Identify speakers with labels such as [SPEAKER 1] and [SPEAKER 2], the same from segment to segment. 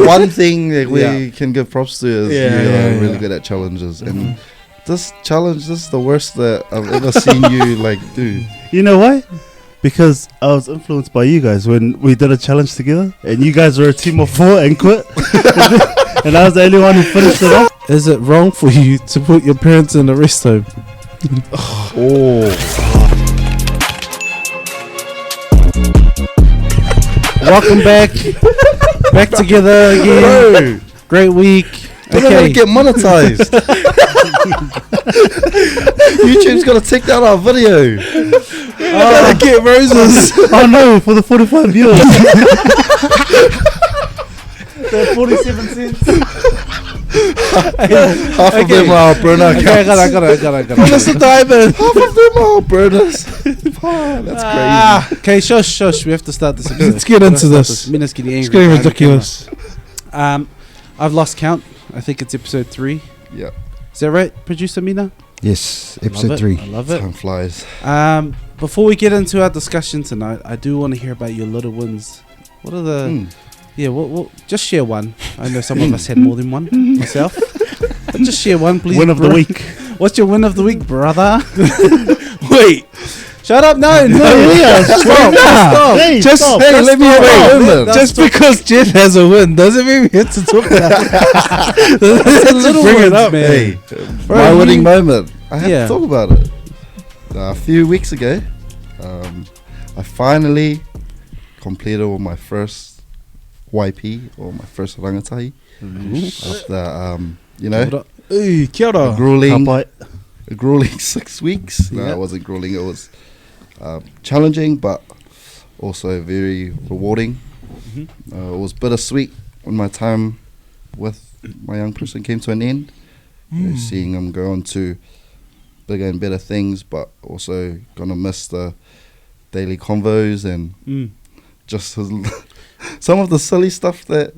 [SPEAKER 1] one thing that we can give props to is you're really good at challenges. And this is the worst that I've ever seen you like do.
[SPEAKER 2] You know why? Because I was influenced by you guys when we did a challenge together, and you guys were a team of 4 and quit, and I was the only one who finished it off.
[SPEAKER 3] Is it wrong for you to put your parents in a rest home? Welcome back together again.
[SPEAKER 1] Bro,
[SPEAKER 3] Great week.
[SPEAKER 1] they're gonna get monetized. YouTube's gonna take down our video.
[SPEAKER 3] Gotta get roses.
[SPEAKER 2] Oh no, for the 45 viewers. The 47 cents.
[SPEAKER 1] Half of them are burner accounts.
[SPEAKER 3] Okay, I got
[SPEAKER 1] Mr. Diamond. Half of them are burners. That's crazy.
[SPEAKER 3] Okay, shush. We have to start this episode.
[SPEAKER 4] Let's get into this.
[SPEAKER 3] Mina's getting angry.
[SPEAKER 4] It's getting ridiculous.
[SPEAKER 3] I've lost count. I think it's episode 3.
[SPEAKER 1] Yeah.
[SPEAKER 3] Is that right, producer Mina?
[SPEAKER 5] Yes,
[SPEAKER 3] I
[SPEAKER 5] episode
[SPEAKER 3] love
[SPEAKER 5] 3.
[SPEAKER 3] I love it.
[SPEAKER 1] Time flies.
[SPEAKER 3] Before we get into our discussion tonight, I do want to hear about your little wins. What are the... Yeah, we'll just share one. I know some of us had more than one myself. But just share one, please.
[SPEAKER 2] Win of the week.
[SPEAKER 3] What's your win of the week, brother?
[SPEAKER 4] Wait.
[SPEAKER 3] Shut up. No.
[SPEAKER 2] Stop. Hey,
[SPEAKER 4] Just
[SPEAKER 2] stop.
[SPEAKER 4] hey, let me have a win.
[SPEAKER 3] That's
[SPEAKER 4] Just because Jeff has a win doesn't mean we have to talk about it.
[SPEAKER 3] little
[SPEAKER 4] Bring it
[SPEAKER 3] ones,
[SPEAKER 4] up,
[SPEAKER 3] man.
[SPEAKER 1] Hey,
[SPEAKER 3] Bro,
[SPEAKER 1] my
[SPEAKER 3] you-
[SPEAKER 1] winning moment. I have
[SPEAKER 3] Yeah.
[SPEAKER 1] to talk about it. A few weeks ago, I finally completed all my first YP or my first rangatahi. After
[SPEAKER 4] Hey, kia ora.
[SPEAKER 1] a grueling
[SPEAKER 2] Bye.
[SPEAKER 1] 6 weeks. No,
[SPEAKER 3] Yeah.
[SPEAKER 1] it wasn't grueling. It was challenging, but also very rewarding. It was bittersweet when my time with my young person came to an end. Seeing him go on to bigger and better things, but also gonna miss the daily convos and just his some of the silly stuff that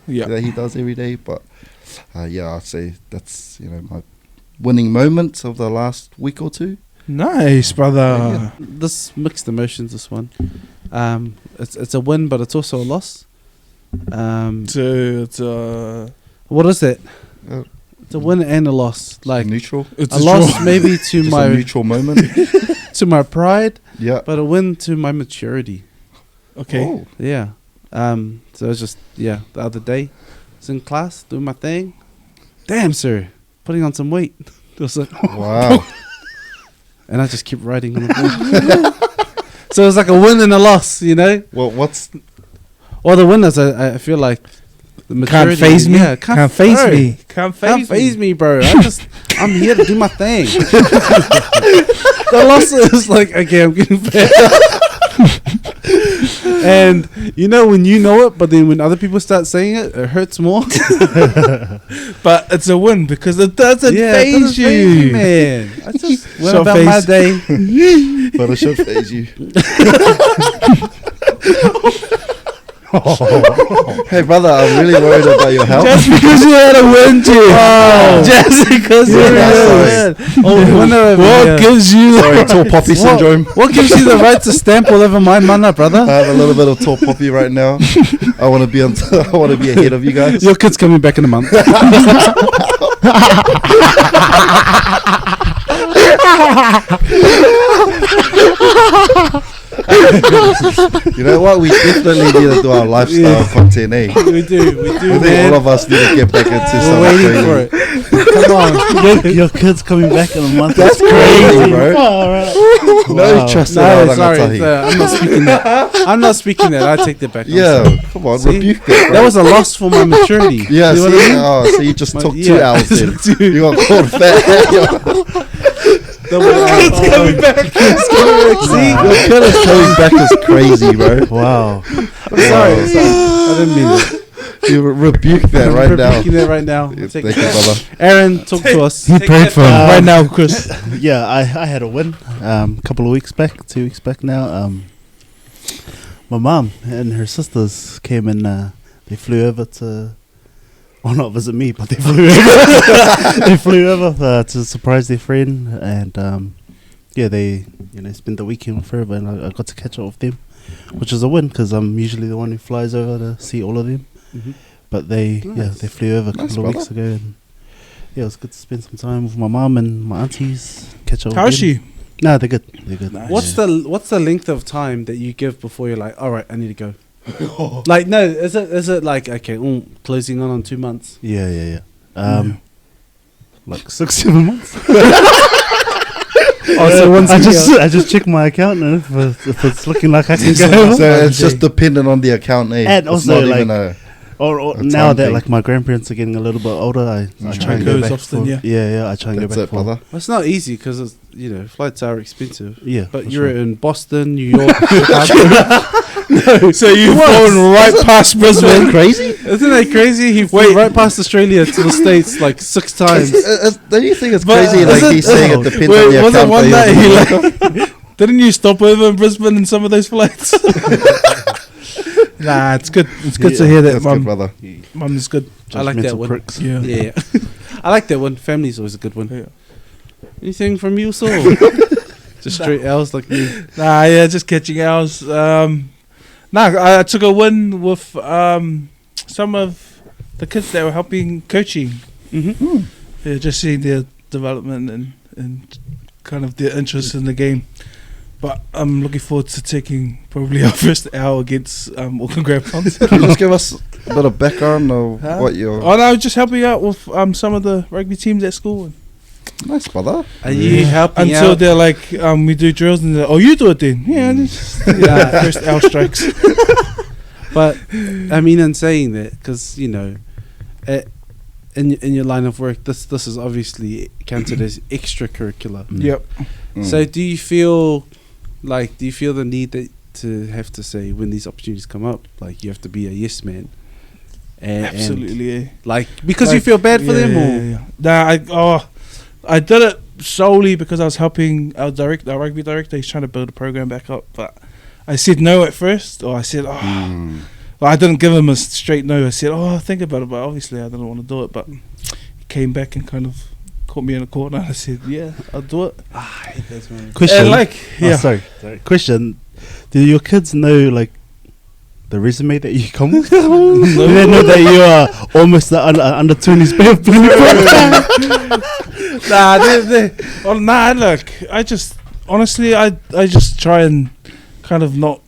[SPEAKER 4] Yeah.
[SPEAKER 1] that he does every day. But I'd say that's my winning moments of the last week or two.
[SPEAKER 4] Nice, brother.
[SPEAKER 3] This mixed emotions, this one. It's a win, but it's also a loss.
[SPEAKER 4] It's
[SPEAKER 3] What is it?
[SPEAKER 1] Uh,
[SPEAKER 3] It's a win and a loss. Like
[SPEAKER 1] neutral,
[SPEAKER 4] it's
[SPEAKER 3] a loss maybe to
[SPEAKER 1] just
[SPEAKER 3] my
[SPEAKER 1] a neutral moment.
[SPEAKER 3] to my pride,
[SPEAKER 1] Yeah.
[SPEAKER 3] but a win to my maturity.
[SPEAKER 4] okay.
[SPEAKER 1] Oh,
[SPEAKER 3] Yeah. So it's just the other day, I was in class doing my thing. Damn, sir, putting on some weight. It was like,
[SPEAKER 1] wow.
[SPEAKER 3] and I just kept writing on the board. So it was like a win and a loss,
[SPEAKER 1] Well, what's
[SPEAKER 3] Well, the win is I feel like the maturity.
[SPEAKER 4] Can't phase me.
[SPEAKER 3] Yeah,
[SPEAKER 4] Can't phase
[SPEAKER 3] bro.
[SPEAKER 4] me. Can't
[SPEAKER 3] Can't
[SPEAKER 4] phase
[SPEAKER 3] phase
[SPEAKER 4] me.
[SPEAKER 3] me, bro. I'm here to do my thing. The loss is like, okay, I'm getting fat. And when you know it, but then when other people start saying it, it hurts more.
[SPEAKER 4] But it's a win because it doesn't
[SPEAKER 3] It
[SPEAKER 4] phase
[SPEAKER 3] doesn't phase me,
[SPEAKER 4] you.
[SPEAKER 3] man. I just went
[SPEAKER 4] Short
[SPEAKER 3] about my
[SPEAKER 4] face.
[SPEAKER 3] day.
[SPEAKER 1] but it should phase you. Hey brother, I'm really worried about your health.
[SPEAKER 4] Just because you had a win, Jeff.
[SPEAKER 3] Wow.
[SPEAKER 4] Just because you
[SPEAKER 1] Yeah,
[SPEAKER 4] had a
[SPEAKER 1] sorry.
[SPEAKER 4] win.
[SPEAKER 3] Oh, winner over
[SPEAKER 4] What
[SPEAKER 3] here.
[SPEAKER 4] gives you
[SPEAKER 1] Sorry, tall poppy syndrome.
[SPEAKER 3] What gives you the right to stamp all over my mana, brother?
[SPEAKER 1] I have a little bit of tall poppy right now. I want to be I want to be ahead of you guys.
[SPEAKER 3] Your kid's coming back in a month.
[SPEAKER 1] You know what? We definitely need to do our lifestyle content, eh?
[SPEAKER 3] We do,
[SPEAKER 1] I think
[SPEAKER 3] man.
[SPEAKER 1] all of us need to get back into
[SPEAKER 3] We're
[SPEAKER 1] something
[SPEAKER 3] waiting
[SPEAKER 1] crazy.
[SPEAKER 3] for it. Come on.
[SPEAKER 2] Your kid's coming back in a month.
[SPEAKER 1] That's crazy, bro.
[SPEAKER 2] Wow.
[SPEAKER 1] No trust in
[SPEAKER 3] No,
[SPEAKER 1] our
[SPEAKER 3] sorry.
[SPEAKER 1] rangatahi.
[SPEAKER 3] I'm not speaking that. I'm not speaking that. I take that back. I'm
[SPEAKER 1] Yeah,
[SPEAKER 3] sorry.
[SPEAKER 1] come on,
[SPEAKER 3] See?
[SPEAKER 1] rebuke that, bro.
[SPEAKER 3] That was a loss for my maturity.
[SPEAKER 1] Yeah,
[SPEAKER 3] You know
[SPEAKER 1] see,
[SPEAKER 3] what I mean?
[SPEAKER 1] so you just
[SPEAKER 3] My-
[SPEAKER 1] took
[SPEAKER 3] yeah.
[SPEAKER 1] 2 hours then. You got called fat.
[SPEAKER 4] It's coming back.
[SPEAKER 1] See, your kid is coming back as crazy, bro.
[SPEAKER 2] Wow.
[SPEAKER 3] I'm sorry. I didn't mean it.
[SPEAKER 1] You rebuke that right now.
[SPEAKER 3] Rebuking that right now.
[SPEAKER 1] Yeah,
[SPEAKER 3] Take
[SPEAKER 1] thank you,
[SPEAKER 3] that.
[SPEAKER 1] brother.
[SPEAKER 3] Aaron, talk to us.
[SPEAKER 4] You prayed for him right now, Chris.
[SPEAKER 2] Yeah, I had a win a couple of weeks back, 2 weeks back now. My mom and her sisters came and they flew over to, well, not visit me, but they flew over. They flew over to surprise their friend, and they spent the weekend with her, and I got to catch up with them, which is a win because I'm usually the one who flies over to see all of them.
[SPEAKER 3] Mhm.
[SPEAKER 2] but they
[SPEAKER 3] Nice.
[SPEAKER 2] they flew over a
[SPEAKER 1] Nice,
[SPEAKER 2] couple of weeks ago, and it was good to spend some time with my mum and my aunties. Catch up.
[SPEAKER 4] How is she?
[SPEAKER 2] No, they're good. They're good.
[SPEAKER 4] Nice.
[SPEAKER 3] What's the length of time that you give before you're like, all right, I need to go? Like, no, is it like, okay, closing on 2 months?
[SPEAKER 2] Yeah. Like 6-7 months.
[SPEAKER 3] So once
[SPEAKER 2] I just check my account, and if it's looking like I can go.
[SPEAKER 1] So it's just dependent on the account, eh?
[SPEAKER 2] And
[SPEAKER 1] It's
[SPEAKER 2] also,
[SPEAKER 1] not
[SPEAKER 2] like,
[SPEAKER 1] even a
[SPEAKER 2] Or
[SPEAKER 1] A
[SPEAKER 2] now
[SPEAKER 1] time
[SPEAKER 2] that
[SPEAKER 1] thing.
[SPEAKER 2] like my grandparents are getting a little bit older, I try and go
[SPEAKER 4] Goes
[SPEAKER 2] back.
[SPEAKER 4] often,
[SPEAKER 2] for,
[SPEAKER 4] yeah.
[SPEAKER 2] I try and
[SPEAKER 1] that's
[SPEAKER 2] go
[SPEAKER 1] it,
[SPEAKER 2] back for.
[SPEAKER 1] brother.
[SPEAKER 3] Well, it's not easy because flights are expensive.
[SPEAKER 2] Yeah,
[SPEAKER 3] But
[SPEAKER 2] for
[SPEAKER 3] you're
[SPEAKER 2] sure.
[SPEAKER 3] in Boston, New York.
[SPEAKER 4] So you've flown right past Brisbane.
[SPEAKER 1] Crazy?
[SPEAKER 3] Isn't that crazy? He flew right past Australia to the States like 6 times.
[SPEAKER 1] Don't you think it's
[SPEAKER 4] But
[SPEAKER 1] crazy? Like
[SPEAKER 4] is
[SPEAKER 1] he's
[SPEAKER 4] it-
[SPEAKER 1] saying it depends
[SPEAKER 4] Wait,
[SPEAKER 1] on the
[SPEAKER 4] was it
[SPEAKER 1] account.
[SPEAKER 4] one
[SPEAKER 1] that
[SPEAKER 4] night
[SPEAKER 1] you're
[SPEAKER 4] he like, didn't you stop over in Brisbane in some of those flights? Nah, it's good. It's good to hear that,
[SPEAKER 1] That's good,
[SPEAKER 4] Mum.
[SPEAKER 1] brother.
[SPEAKER 4] Mum is good.
[SPEAKER 3] I like that
[SPEAKER 2] Judgmental
[SPEAKER 3] one.
[SPEAKER 2] pricks.
[SPEAKER 4] Yeah.
[SPEAKER 3] Yeah. I like that one. Family's always a good one.
[SPEAKER 4] Yeah.
[SPEAKER 3] Anything from you, Saul? Just straight L's like me.
[SPEAKER 4] Nah, yeah, just catching ours. I took a win with some of the kids that were helping coaching.
[SPEAKER 3] Mm-hmm.
[SPEAKER 4] Yeah, just seeing their development and kind of their interest in the game. But I'm looking forward to taking probably our first hour against Auckland Grandpons.
[SPEAKER 1] Can you just give us a bit of background of
[SPEAKER 4] Huh?
[SPEAKER 1] what you're...
[SPEAKER 4] Oh no, just helping out with some of the rugby teams at school.
[SPEAKER 1] Nice, brother.
[SPEAKER 3] Are you helping
[SPEAKER 4] Until
[SPEAKER 3] out?
[SPEAKER 4] they're like, we do drills and they're, oh, you do it then. Yeah, just, first hour strikes.
[SPEAKER 3] But I mean, in saying that, because in your line of work, this is obviously counted as extracurricular.
[SPEAKER 4] Yep.
[SPEAKER 3] So do you feel the need to have to say when these opportunities come up, like you have to be a yes man? And
[SPEAKER 4] Absolutely. Yeah.
[SPEAKER 3] like because you feel bad for them, or
[SPEAKER 4] Nah, I did it solely because I was helping our rugby director. He's trying to build a program back up, but I said no at first, or I said, well, I didn't give him a straight no. I said, think about it, but obviously I didn't want to do it. But he came back and kind of caught me in a corner. I said, yeah, I'll do it.
[SPEAKER 2] Question.
[SPEAKER 4] Yeah.
[SPEAKER 2] Sorry. Question. Do your kids know like the resume that you come with? Do they know that you are almost the under 20s
[SPEAKER 4] Nah, look, I just honestly, I just try and kind of not,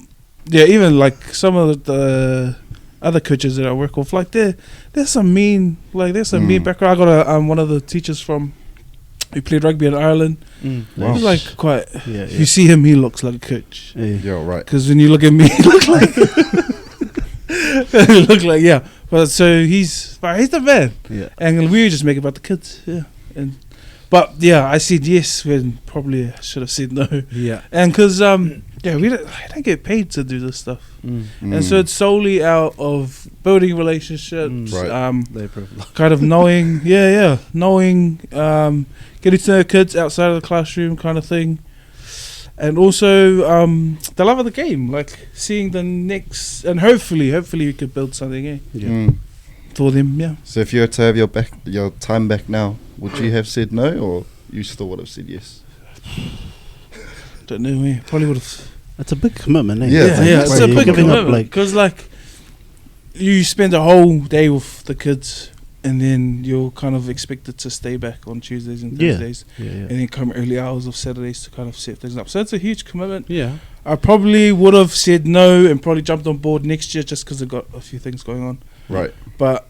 [SPEAKER 4] even like some of the other coaches that I work with, like there's some mean background. I got one of the teachers who played rugby in Ireland.
[SPEAKER 1] Wow.
[SPEAKER 4] He's like quite.
[SPEAKER 2] Yeah.
[SPEAKER 4] If you see him, he looks like a coach.
[SPEAKER 1] Yeah, right.
[SPEAKER 4] Because when you look at me, he look like. he look like But so he's the man.
[SPEAKER 2] Yeah.
[SPEAKER 4] And we just make it about the kids, But I said yes when probably I should have said no.
[SPEAKER 3] yeah.
[SPEAKER 4] And because I don't get paid to do this stuff, and so it's solely out of building relationships,
[SPEAKER 1] Right.
[SPEAKER 4] kind of knowing, knowing, getting to know kids outside of the classroom, kind of thing, and also the love of the game, like seeing the next, and hopefully we could build something, for them,
[SPEAKER 1] So if you were to have your time back now, would you have said no, or you still would have said yes?
[SPEAKER 4] Don't know, probably would have.
[SPEAKER 2] It's a big commitment, eh?
[SPEAKER 1] Yeah,
[SPEAKER 4] It's
[SPEAKER 2] Like,
[SPEAKER 4] a
[SPEAKER 2] you're
[SPEAKER 4] big
[SPEAKER 2] giving up,
[SPEAKER 4] commitment because you spend a whole day with the kids, and then you're kind of expected to stay back on Tuesdays and
[SPEAKER 2] Yeah.
[SPEAKER 4] Thursdays,
[SPEAKER 2] Yeah.
[SPEAKER 4] and then come early hours of Saturdays to kind of set things up. So it's a huge commitment.
[SPEAKER 3] Yeah.
[SPEAKER 4] I probably would have said no and probably jumped on board next year just because I've got a few things going on.
[SPEAKER 1] Right.
[SPEAKER 4] But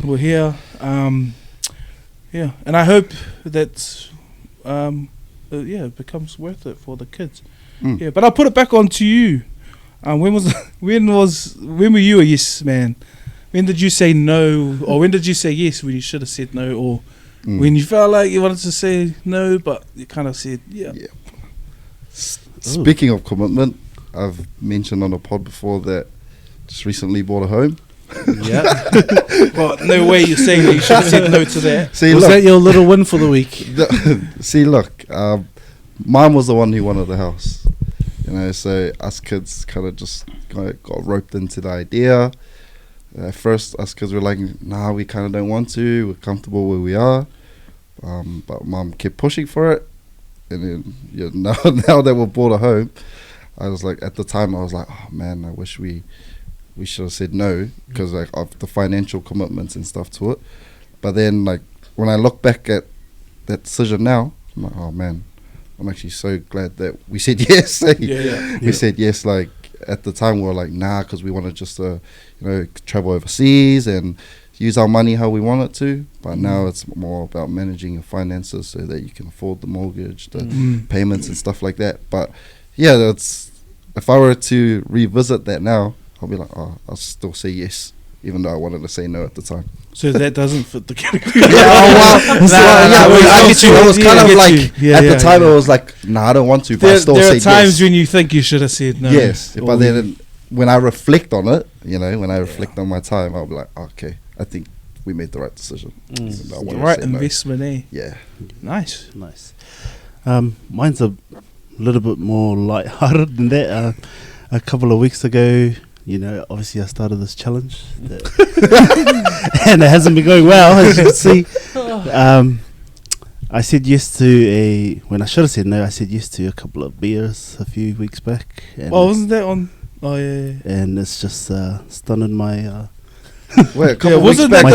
[SPEAKER 4] we're here, and I hope that it becomes worth it for the kids. Yeah, but I'll put it back on to you. When were you a yes man? When did you say no, or when did you say yes when you should have said no, or when you felt like you wanted to say no but you kind of said yeah?
[SPEAKER 1] Speaking of commitment, I've mentioned on a pod before that just recently bought a home.
[SPEAKER 3] Yeah.
[SPEAKER 4] Well, no way you're saying that you should have said no to that.
[SPEAKER 1] See,
[SPEAKER 3] Was
[SPEAKER 1] look,
[SPEAKER 3] that your little win for the week?
[SPEAKER 1] Mom was the one who wanted the house. So us kids kind of just got roped into the idea. At first, us kids were like, nah, we kind of don't want to. We're comfortable where we are. But Mom kept pushing for it. And then now that we bought a home, I was like, at the time, I was like, oh man, I wish we we should have said no because like of the financial commitments and stuff to it. But then like when I look back at that decision now, I'm like, oh man, I'm actually so glad that we said yes. We said yes. Like at the time we were like nah, because we wanted just to travel overseas and use our money how we want it to. But now it's more about managing your finances so that you can afford the mortgage, the payments and stuff like that. But yeah, that's if I were to revisit that now, I'll be like, oh, I'll still say yes, even though I wanted to say no at the time.
[SPEAKER 4] So that doesn't fit the category.
[SPEAKER 1] I get you. It was kind of like at the time it was like, nah, I don't want to, but I still
[SPEAKER 4] there
[SPEAKER 1] said
[SPEAKER 4] are times
[SPEAKER 1] yes.
[SPEAKER 4] when you think you should have said no.
[SPEAKER 1] Yes, but then when I reflect on it, when I reflect on my time, I'll be like, okay, I think we made the right decision.
[SPEAKER 4] The right investment, eh?
[SPEAKER 1] Yeah.
[SPEAKER 4] Nice.
[SPEAKER 2] Mine's a little bit more light-hearted than that. A couple of weeks ago, obviously I started this challenge and it hasn't been going well, as you can see. I said yes to when I should have said no, I said yes to a couple of beers a few weeks back. And
[SPEAKER 4] wasn't that on? Oh, yeah.
[SPEAKER 2] And it's just stunning my...
[SPEAKER 1] Wait, a couple of weeks back,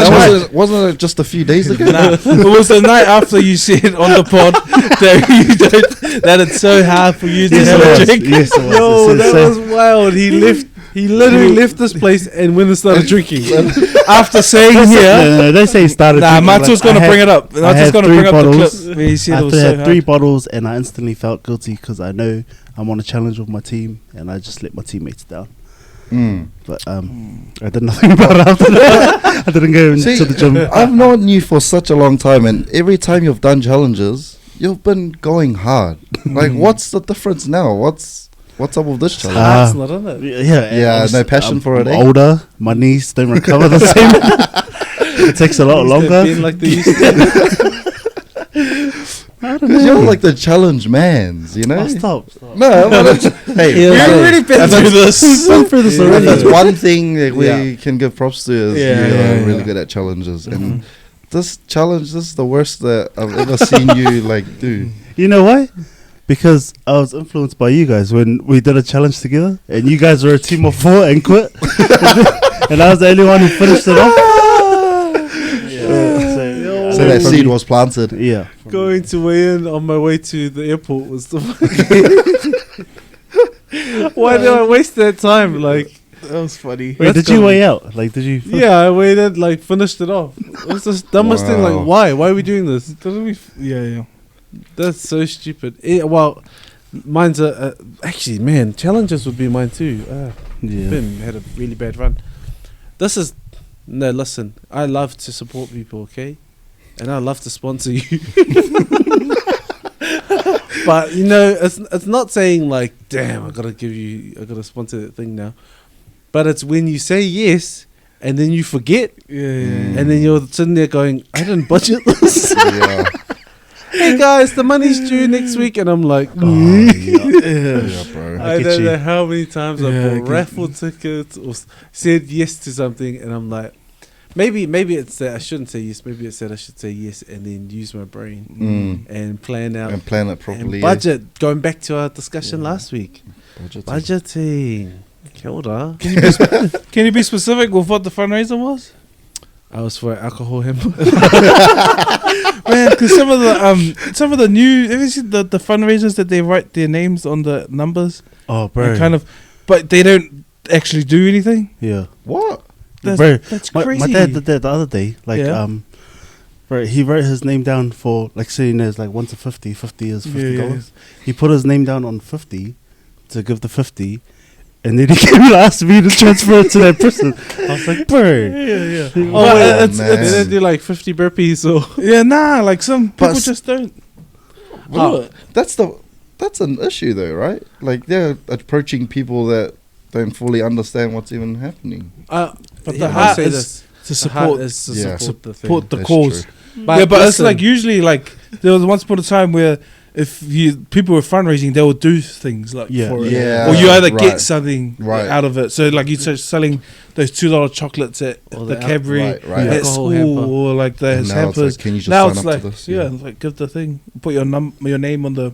[SPEAKER 1] wasn't it just a few days ago?
[SPEAKER 4] Nah, it was the night after you said on the pod that it's so hard for you to have a drink.
[SPEAKER 2] Yes, it was.
[SPEAKER 3] Yo, that was wild. He literally left this place and went and started drinking.
[SPEAKER 4] After saying
[SPEAKER 2] No, they say he started drinking.
[SPEAKER 4] Matsu's going to bring it up. Matsu's going to bring up the clip where he said it was so
[SPEAKER 2] had
[SPEAKER 4] hard. 3
[SPEAKER 2] 3 bottles and I instantly felt guilty because I know I'm on a challenge with my team and I just let my teammates down. But I did nothing about it after that. I didn't go into the gym.
[SPEAKER 1] I've known you for such a long time, and every time you've done challenges, you've been going hard. Like, what's the difference now? What's up with this challenge?
[SPEAKER 3] It's not in it.
[SPEAKER 1] Yeah, no passion for it.
[SPEAKER 2] Older, my knees don't recover the same. It takes a lot longer.
[SPEAKER 3] Like they used to.
[SPEAKER 2] I don't
[SPEAKER 1] Because
[SPEAKER 2] know.
[SPEAKER 1] you're like the challenge mans,
[SPEAKER 2] Oh, stop.
[SPEAKER 1] No, but hey,
[SPEAKER 4] We've already been through this.
[SPEAKER 1] If there's one thing that we can give props to is you're really good at challenges, and this is the worst that I've ever seen you do.
[SPEAKER 2] You know why? Because I was influenced by you guys when we did a challenge together, and you guys were a team of 4 and quit, and I was the only one who finished it off.
[SPEAKER 1] So that seed was planted.
[SPEAKER 2] Yeah.
[SPEAKER 3] Going to weigh in on my way to the airport was the why did I waste that time? Like,
[SPEAKER 4] That was funny.
[SPEAKER 2] Wait, did you weigh out? Did you?
[SPEAKER 3] yeah, I waited, finished it off. It was the dumbest thing. Like, why? Why are we doing this?
[SPEAKER 4] Doesn't we? Yeah.
[SPEAKER 3] That's so stupid. Mine's actually, man, challenges would be mine too.
[SPEAKER 2] Yeah.
[SPEAKER 3] Ben had a really bad run. Listen, I love to support people, okay? And I love to sponsor you. But, it's not saying damn, I gotta sponsor that thing now. But it's when you say yes and then you forget.
[SPEAKER 4] Yeah.
[SPEAKER 3] And then you're sitting there going, I didn't budget this.
[SPEAKER 1] Yeah.
[SPEAKER 3] Hey guys, the money's due next week. And I'm like,
[SPEAKER 1] Yeah, bro.
[SPEAKER 3] I
[SPEAKER 2] get
[SPEAKER 3] don't
[SPEAKER 2] you.
[SPEAKER 3] know how many times I
[SPEAKER 4] Yeah, I
[SPEAKER 3] bought
[SPEAKER 4] get
[SPEAKER 3] raffle tickets or said yes to something, and I'm like, maybe it's that I shouldn't say yes. Maybe it's that I should say yes and then use my brain and plan out
[SPEAKER 1] And plan it properly.
[SPEAKER 3] and budget. Going back to our discussion last week,
[SPEAKER 1] Budgeting.
[SPEAKER 3] budgeting. Kia ora.
[SPEAKER 4] Can you be specific with what the fundraiser was?
[SPEAKER 3] I was for alcohol hemp.
[SPEAKER 4] Man, because some of the new, have you seen the fundraisers that they write their names on the numbers?
[SPEAKER 2] Oh, bro.
[SPEAKER 4] And but they don't actually do anything.
[SPEAKER 2] Yeah.
[SPEAKER 1] What?
[SPEAKER 2] Bro,
[SPEAKER 4] That's
[SPEAKER 2] my
[SPEAKER 4] crazy.
[SPEAKER 2] dad did that the other day.
[SPEAKER 4] Yeah.
[SPEAKER 2] Bro, he wrote his name down for saying there's 1 to 50. 50 is $50.
[SPEAKER 4] Yeah.
[SPEAKER 2] He put his name down on 50 to give the 50, and then he came and asked me to transfer it to that person. I was like, bro.
[SPEAKER 4] Yeah.
[SPEAKER 3] Oh,
[SPEAKER 1] man.
[SPEAKER 3] it's they do 50 burpees or
[SPEAKER 4] Yeah, some
[SPEAKER 1] But
[SPEAKER 4] people just don't.
[SPEAKER 1] Oh, that's an issue though, right? Like they're approaching people that don't fully understand what's even happening.
[SPEAKER 4] But the heart is to support
[SPEAKER 3] the thing.
[SPEAKER 4] support the
[SPEAKER 1] That's
[SPEAKER 4] cause.
[SPEAKER 1] true.
[SPEAKER 3] But
[SPEAKER 4] But it's
[SPEAKER 3] listen,
[SPEAKER 4] usually there was once upon a time where if people were fundraising, they would do things for it.
[SPEAKER 1] Yeah.
[SPEAKER 4] Or you either
[SPEAKER 1] Right.
[SPEAKER 4] get something
[SPEAKER 1] Right.
[SPEAKER 4] out of it. So you start selling those $2 chocolates at
[SPEAKER 3] Or
[SPEAKER 4] the
[SPEAKER 3] the
[SPEAKER 4] Cadbury
[SPEAKER 1] Right.
[SPEAKER 4] at
[SPEAKER 3] Alcohol
[SPEAKER 4] school,
[SPEAKER 3] hamper.
[SPEAKER 4] or the
[SPEAKER 1] And now it's
[SPEAKER 4] hampers.
[SPEAKER 1] like, can you just
[SPEAKER 4] Now
[SPEAKER 1] sign
[SPEAKER 4] it's
[SPEAKER 1] up to this?
[SPEAKER 4] give the thing, put your name on the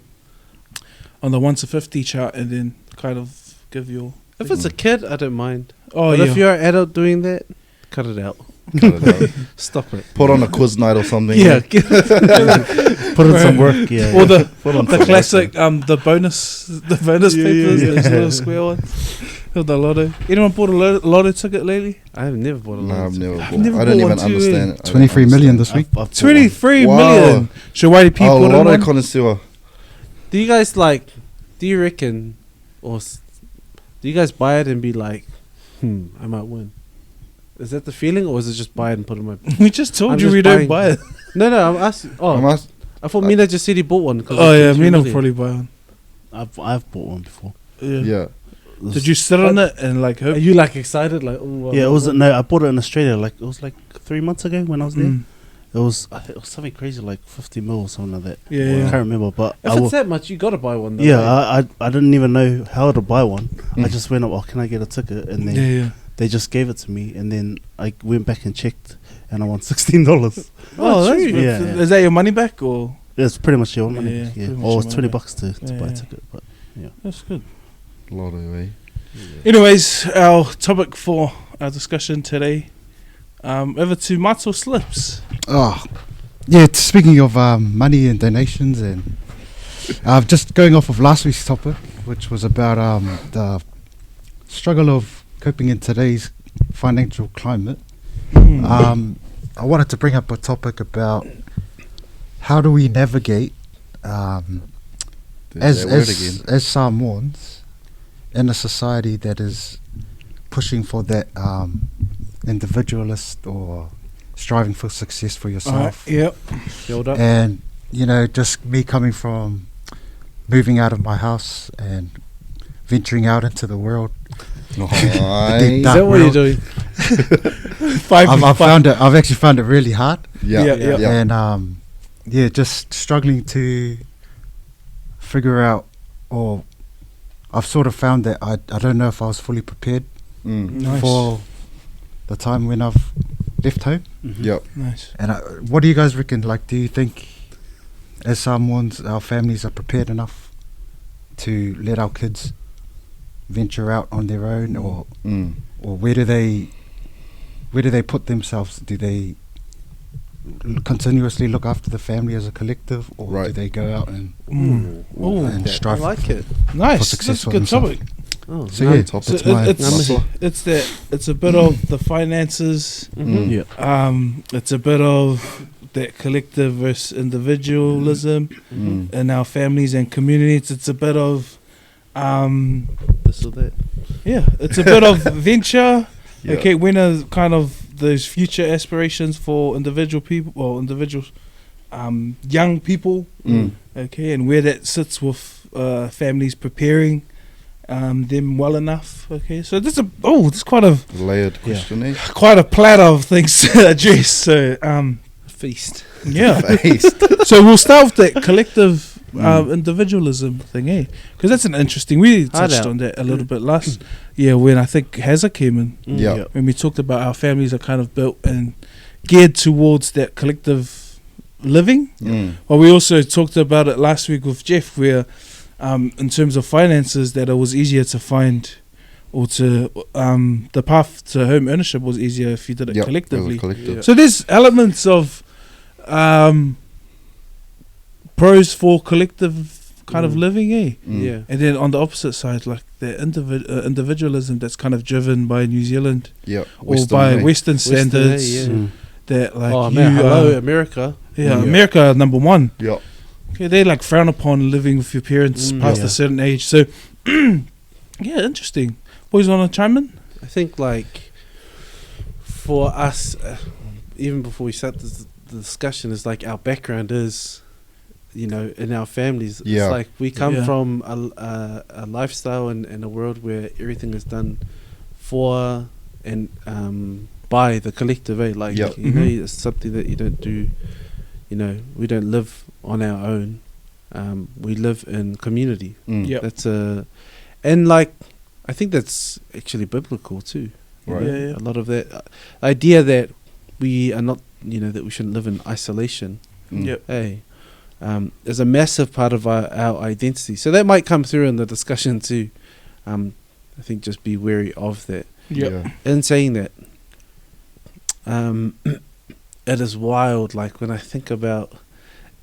[SPEAKER 4] 1 to 50 chart, and then kind of give your
[SPEAKER 3] If it's a kid, I don't mind.
[SPEAKER 4] Oh
[SPEAKER 3] But
[SPEAKER 4] yeah.
[SPEAKER 3] if you're an adult doing that, cut it out.
[SPEAKER 1] Cut it out.
[SPEAKER 3] Stop it.
[SPEAKER 1] Put on a quiz night or something.
[SPEAKER 3] Yeah.
[SPEAKER 2] Put in some work. Yeah.
[SPEAKER 4] Or the
[SPEAKER 1] Put on
[SPEAKER 4] the
[SPEAKER 1] some
[SPEAKER 4] classic the bonus papers, those little square ones. Or the lotto. Anyone bought a lotto ticket lately?
[SPEAKER 3] I have never bought a
[SPEAKER 1] No,
[SPEAKER 3] lotto
[SPEAKER 1] I've never
[SPEAKER 3] ticket.
[SPEAKER 1] bought.
[SPEAKER 4] never
[SPEAKER 1] I don't
[SPEAKER 4] bought
[SPEAKER 1] even
[SPEAKER 4] one too,
[SPEAKER 1] understand it. I don't
[SPEAKER 5] 23 million
[SPEAKER 1] understand
[SPEAKER 5] this week.
[SPEAKER 2] I've bought
[SPEAKER 4] 23
[SPEAKER 1] Wow.
[SPEAKER 4] million. Should YDP
[SPEAKER 1] Oh,
[SPEAKER 4] put in
[SPEAKER 1] lotto
[SPEAKER 4] one?
[SPEAKER 1] connoisseur.
[SPEAKER 3] Do you guys do you reckon, do you guys buy it and be like, I might win? Is that the feeling, or is it just buy it and put it in my...
[SPEAKER 4] We just told
[SPEAKER 3] I'm
[SPEAKER 4] you
[SPEAKER 3] just
[SPEAKER 4] we don't buy
[SPEAKER 3] buying-
[SPEAKER 4] it.
[SPEAKER 3] No, I'm asking...
[SPEAKER 1] I'm
[SPEAKER 3] Oh,
[SPEAKER 1] ask-
[SPEAKER 3] I thought Mina just said he bought one. 'cause
[SPEAKER 4] Oh
[SPEAKER 3] it's
[SPEAKER 4] yeah,
[SPEAKER 3] 23
[SPEAKER 4] Mina will
[SPEAKER 3] million.
[SPEAKER 4] probably buy one.
[SPEAKER 2] I've bought one before.
[SPEAKER 4] Yeah.
[SPEAKER 1] yeah.
[SPEAKER 4] Did you sit on it and like
[SPEAKER 3] Are
[SPEAKER 4] hope?
[SPEAKER 3] you excited? Like, oh,
[SPEAKER 2] Yeah, it was no. I bought it in Australia. Like it was 3 months ago when I was there.
[SPEAKER 4] Mm.
[SPEAKER 2] It was something crazy, like 50 mil or something like that.
[SPEAKER 4] Yeah,
[SPEAKER 2] I
[SPEAKER 4] yeah.
[SPEAKER 2] can't remember, but
[SPEAKER 3] If it's that much, you gotta buy one. Though,
[SPEAKER 2] yeah, I didn't even know how to buy one. I
[SPEAKER 1] Mm.
[SPEAKER 2] just went up. Oh, can I get a ticket? And then
[SPEAKER 4] Yeah.
[SPEAKER 2] they just gave it to me, and then I went back and checked, and I won $16.
[SPEAKER 4] Oh, that's
[SPEAKER 3] true.
[SPEAKER 4] good.
[SPEAKER 2] Yeah.
[SPEAKER 4] Is that your money back or?
[SPEAKER 2] It's pretty much your money.
[SPEAKER 4] Yeah,
[SPEAKER 2] Yeah,
[SPEAKER 4] pretty much
[SPEAKER 2] or
[SPEAKER 4] your
[SPEAKER 2] it's
[SPEAKER 4] money
[SPEAKER 2] $20 to
[SPEAKER 4] Yeah,
[SPEAKER 2] buy a
[SPEAKER 4] yeah.
[SPEAKER 2] ticket. But
[SPEAKER 4] That's good.
[SPEAKER 1] Lotto, eh?
[SPEAKER 4] Anyways, our topic for our discussion today. Over to Matzo Slips.
[SPEAKER 5] Oh, yeah. Speaking of money and donations, and just going off of last week's topic, which was about the struggle of coping in today's financial climate. I wanted to bring up a topic about how do we navigate
[SPEAKER 1] There's that word again.
[SPEAKER 5] as Samoans in a society that is pushing for that individualist or striving for success for yourself.
[SPEAKER 4] Yep.
[SPEAKER 3] Build up.
[SPEAKER 5] And just me coming from moving out of my house and venturing out into the world.
[SPEAKER 1] Nice.
[SPEAKER 5] Deep
[SPEAKER 3] Is
[SPEAKER 5] dark
[SPEAKER 3] that what you're
[SPEAKER 5] world.
[SPEAKER 3] doing?
[SPEAKER 5] I've actually found it really hard,
[SPEAKER 1] Yeah,
[SPEAKER 4] Yeah.
[SPEAKER 1] yeah.
[SPEAKER 5] and just struggling to figure out, or I've sort of found that I don't know if I was fully prepared
[SPEAKER 1] Mm.
[SPEAKER 4] Nice.
[SPEAKER 5] for the time when I've left home.
[SPEAKER 1] Yep.
[SPEAKER 4] Nice.
[SPEAKER 5] And what do you guys reckon? Like, do you think as Samoans, our families are prepared enough to let our kids venture out on their own, or where do they put themselves? Do they continuously look after the family as a collective, or do
[SPEAKER 1] Right.
[SPEAKER 5] they go out and
[SPEAKER 4] Oh,
[SPEAKER 5] and
[SPEAKER 3] I
[SPEAKER 5] strive
[SPEAKER 3] like it.
[SPEAKER 4] nice.
[SPEAKER 5] success
[SPEAKER 4] That's a
[SPEAKER 5] for
[SPEAKER 4] good
[SPEAKER 5] themselves?
[SPEAKER 4] topic.
[SPEAKER 3] Oh,
[SPEAKER 5] So
[SPEAKER 3] no.
[SPEAKER 5] yeah,
[SPEAKER 1] Top
[SPEAKER 4] So
[SPEAKER 1] it's my
[SPEAKER 4] it's a bit of the finances.
[SPEAKER 1] Mm.
[SPEAKER 2] yeah,
[SPEAKER 4] It's a bit of that collective versus individualism
[SPEAKER 1] Mm.
[SPEAKER 4] in our families and communities. It's a bit of
[SPEAKER 3] This or that.
[SPEAKER 4] it's a bit of venture.
[SPEAKER 1] Yeah.
[SPEAKER 4] Okay, when are kind of those future aspirations for individual people or individuals, young people.
[SPEAKER 1] Mm.
[SPEAKER 4] Okay, and where that sits with families preparing them well enough. Okay, so this is quite
[SPEAKER 1] Layered question, eh?
[SPEAKER 4] a platter of things to address. So
[SPEAKER 3] Feast.
[SPEAKER 4] yeah,
[SPEAKER 1] Faced.
[SPEAKER 4] so we'll start with that collective individualism thing, eh? Because that's an interesting. We
[SPEAKER 3] Hard
[SPEAKER 4] touched
[SPEAKER 3] out.
[SPEAKER 4] on that a little bit last year when I think Hazza came in.
[SPEAKER 1] Yeah.
[SPEAKER 4] When we talked about our families are kind of built and geared towards that collective living.
[SPEAKER 1] Mm.
[SPEAKER 4] Well, we also talked about it last week with Jeff, where in terms of finances, that it was easier to find, or to the path to home ownership was easier if you did it
[SPEAKER 1] Yep,
[SPEAKER 4] collectively.
[SPEAKER 1] it was collective.
[SPEAKER 4] So there's elements of pros for collective kind of living, eh?
[SPEAKER 1] Mm.
[SPEAKER 3] Yeah.
[SPEAKER 4] And then on the opposite side, like the individualism that's kind of driven by New Zealand
[SPEAKER 1] Yep.
[SPEAKER 4] or by
[SPEAKER 1] eh?
[SPEAKER 4] Western standards.
[SPEAKER 3] yeah.
[SPEAKER 2] Mm.
[SPEAKER 4] That like
[SPEAKER 3] Oh
[SPEAKER 4] you,
[SPEAKER 3] man, hello America.
[SPEAKER 4] yeah,
[SPEAKER 1] Yeah.
[SPEAKER 4] America number one.
[SPEAKER 1] Yep.
[SPEAKER 4] Okay, they like frown upon living with your parents past
[SPEAKER 2] Yeah.
[SPEAKER 4] a certain age. So, yeah, interesting. Boys, want to chime in?
[SPEAKER 3] I think for us, even before we start the discussion, is like our background is, in our families.
[SPEAKER 1] Yeah.
[SPEAKER 3] It's like we come
[SPEAKER 4] Yeah.
[SPEAKER 3] from a lifestyle and a world where everything is done for and by the collective. Like
[SPEAKER 1] Yep.
[SPEAKER 3] it's something that you don't do. We don't live on our own. We live in community.
[SPEAKER 1] Mm.
[SPEAKER 4] Yep.
[SPEAKER 3] And I think that's actually biblical too.
[SPEAKER 1] Right.
[SPEAKER 4] Yeah.
[SPEAKER 3] A lot of that idea that we are not, that we shouldn't live in isolation.
[SPEAKER 1] Mm.
[SPEAKER 4] Yep.
[SPEAKER 3] Hey, is a massive part of our identity. So that might come through in the discussion too. I think just be wary of that.
[SPEAKER 4] Yeah.
[SPEAKER 3] In saying that, it is wild. Like when I think about,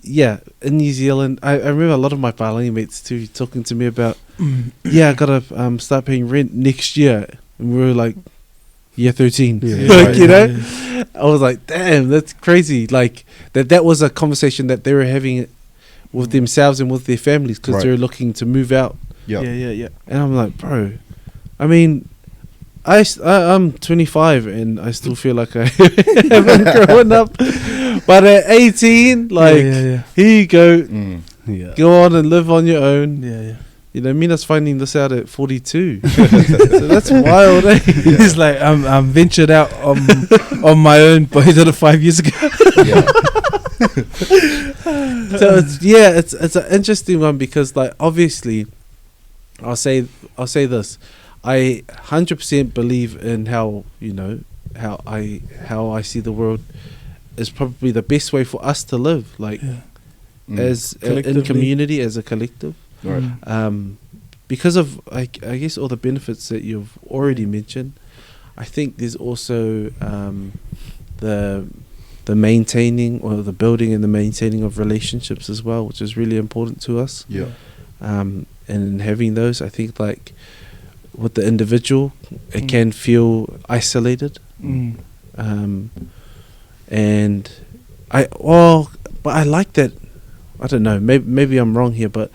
[SPEAKER 3] in New Zealand, I remember a lot of my Palani mates too talking to me about, I gotta start paying rent next year, and we were like, year 13, like you know, I was like, damn, that's crazy. Like that was a conversation that they were having with themselves and with their families because they were looking to move out.
[SPEAKER 4] Yeah.
[SPEAKER 3] And I'm like, bro, I mean, I'm 25 and I still feel like I haven't grown up. But at 18, like, here you go. Go on and live on your own. You know, Mina's finding this out at 42. So that's wild, eh?
[SPEAKER 4] He's like, I'm ventured out on my own, but he did it 5 years ago.
[SPEAKER 3] So it's an interesting one because, like, obviously, I'll say this. I 100% believe in how I see the world is probably the best way for us to live, like as in community, as a collective.
[SPEAKER 1] Right.
[SPEAKER 3] Because of I guess all the benefits that you've already mentioned, I think there's also the maintaining or the building and the maintaining of relationships as well, which is really important to us. And having those, I think, like with the individual, it can feel isolated. And but I like that. I don't know, maybe I'm wrong here, but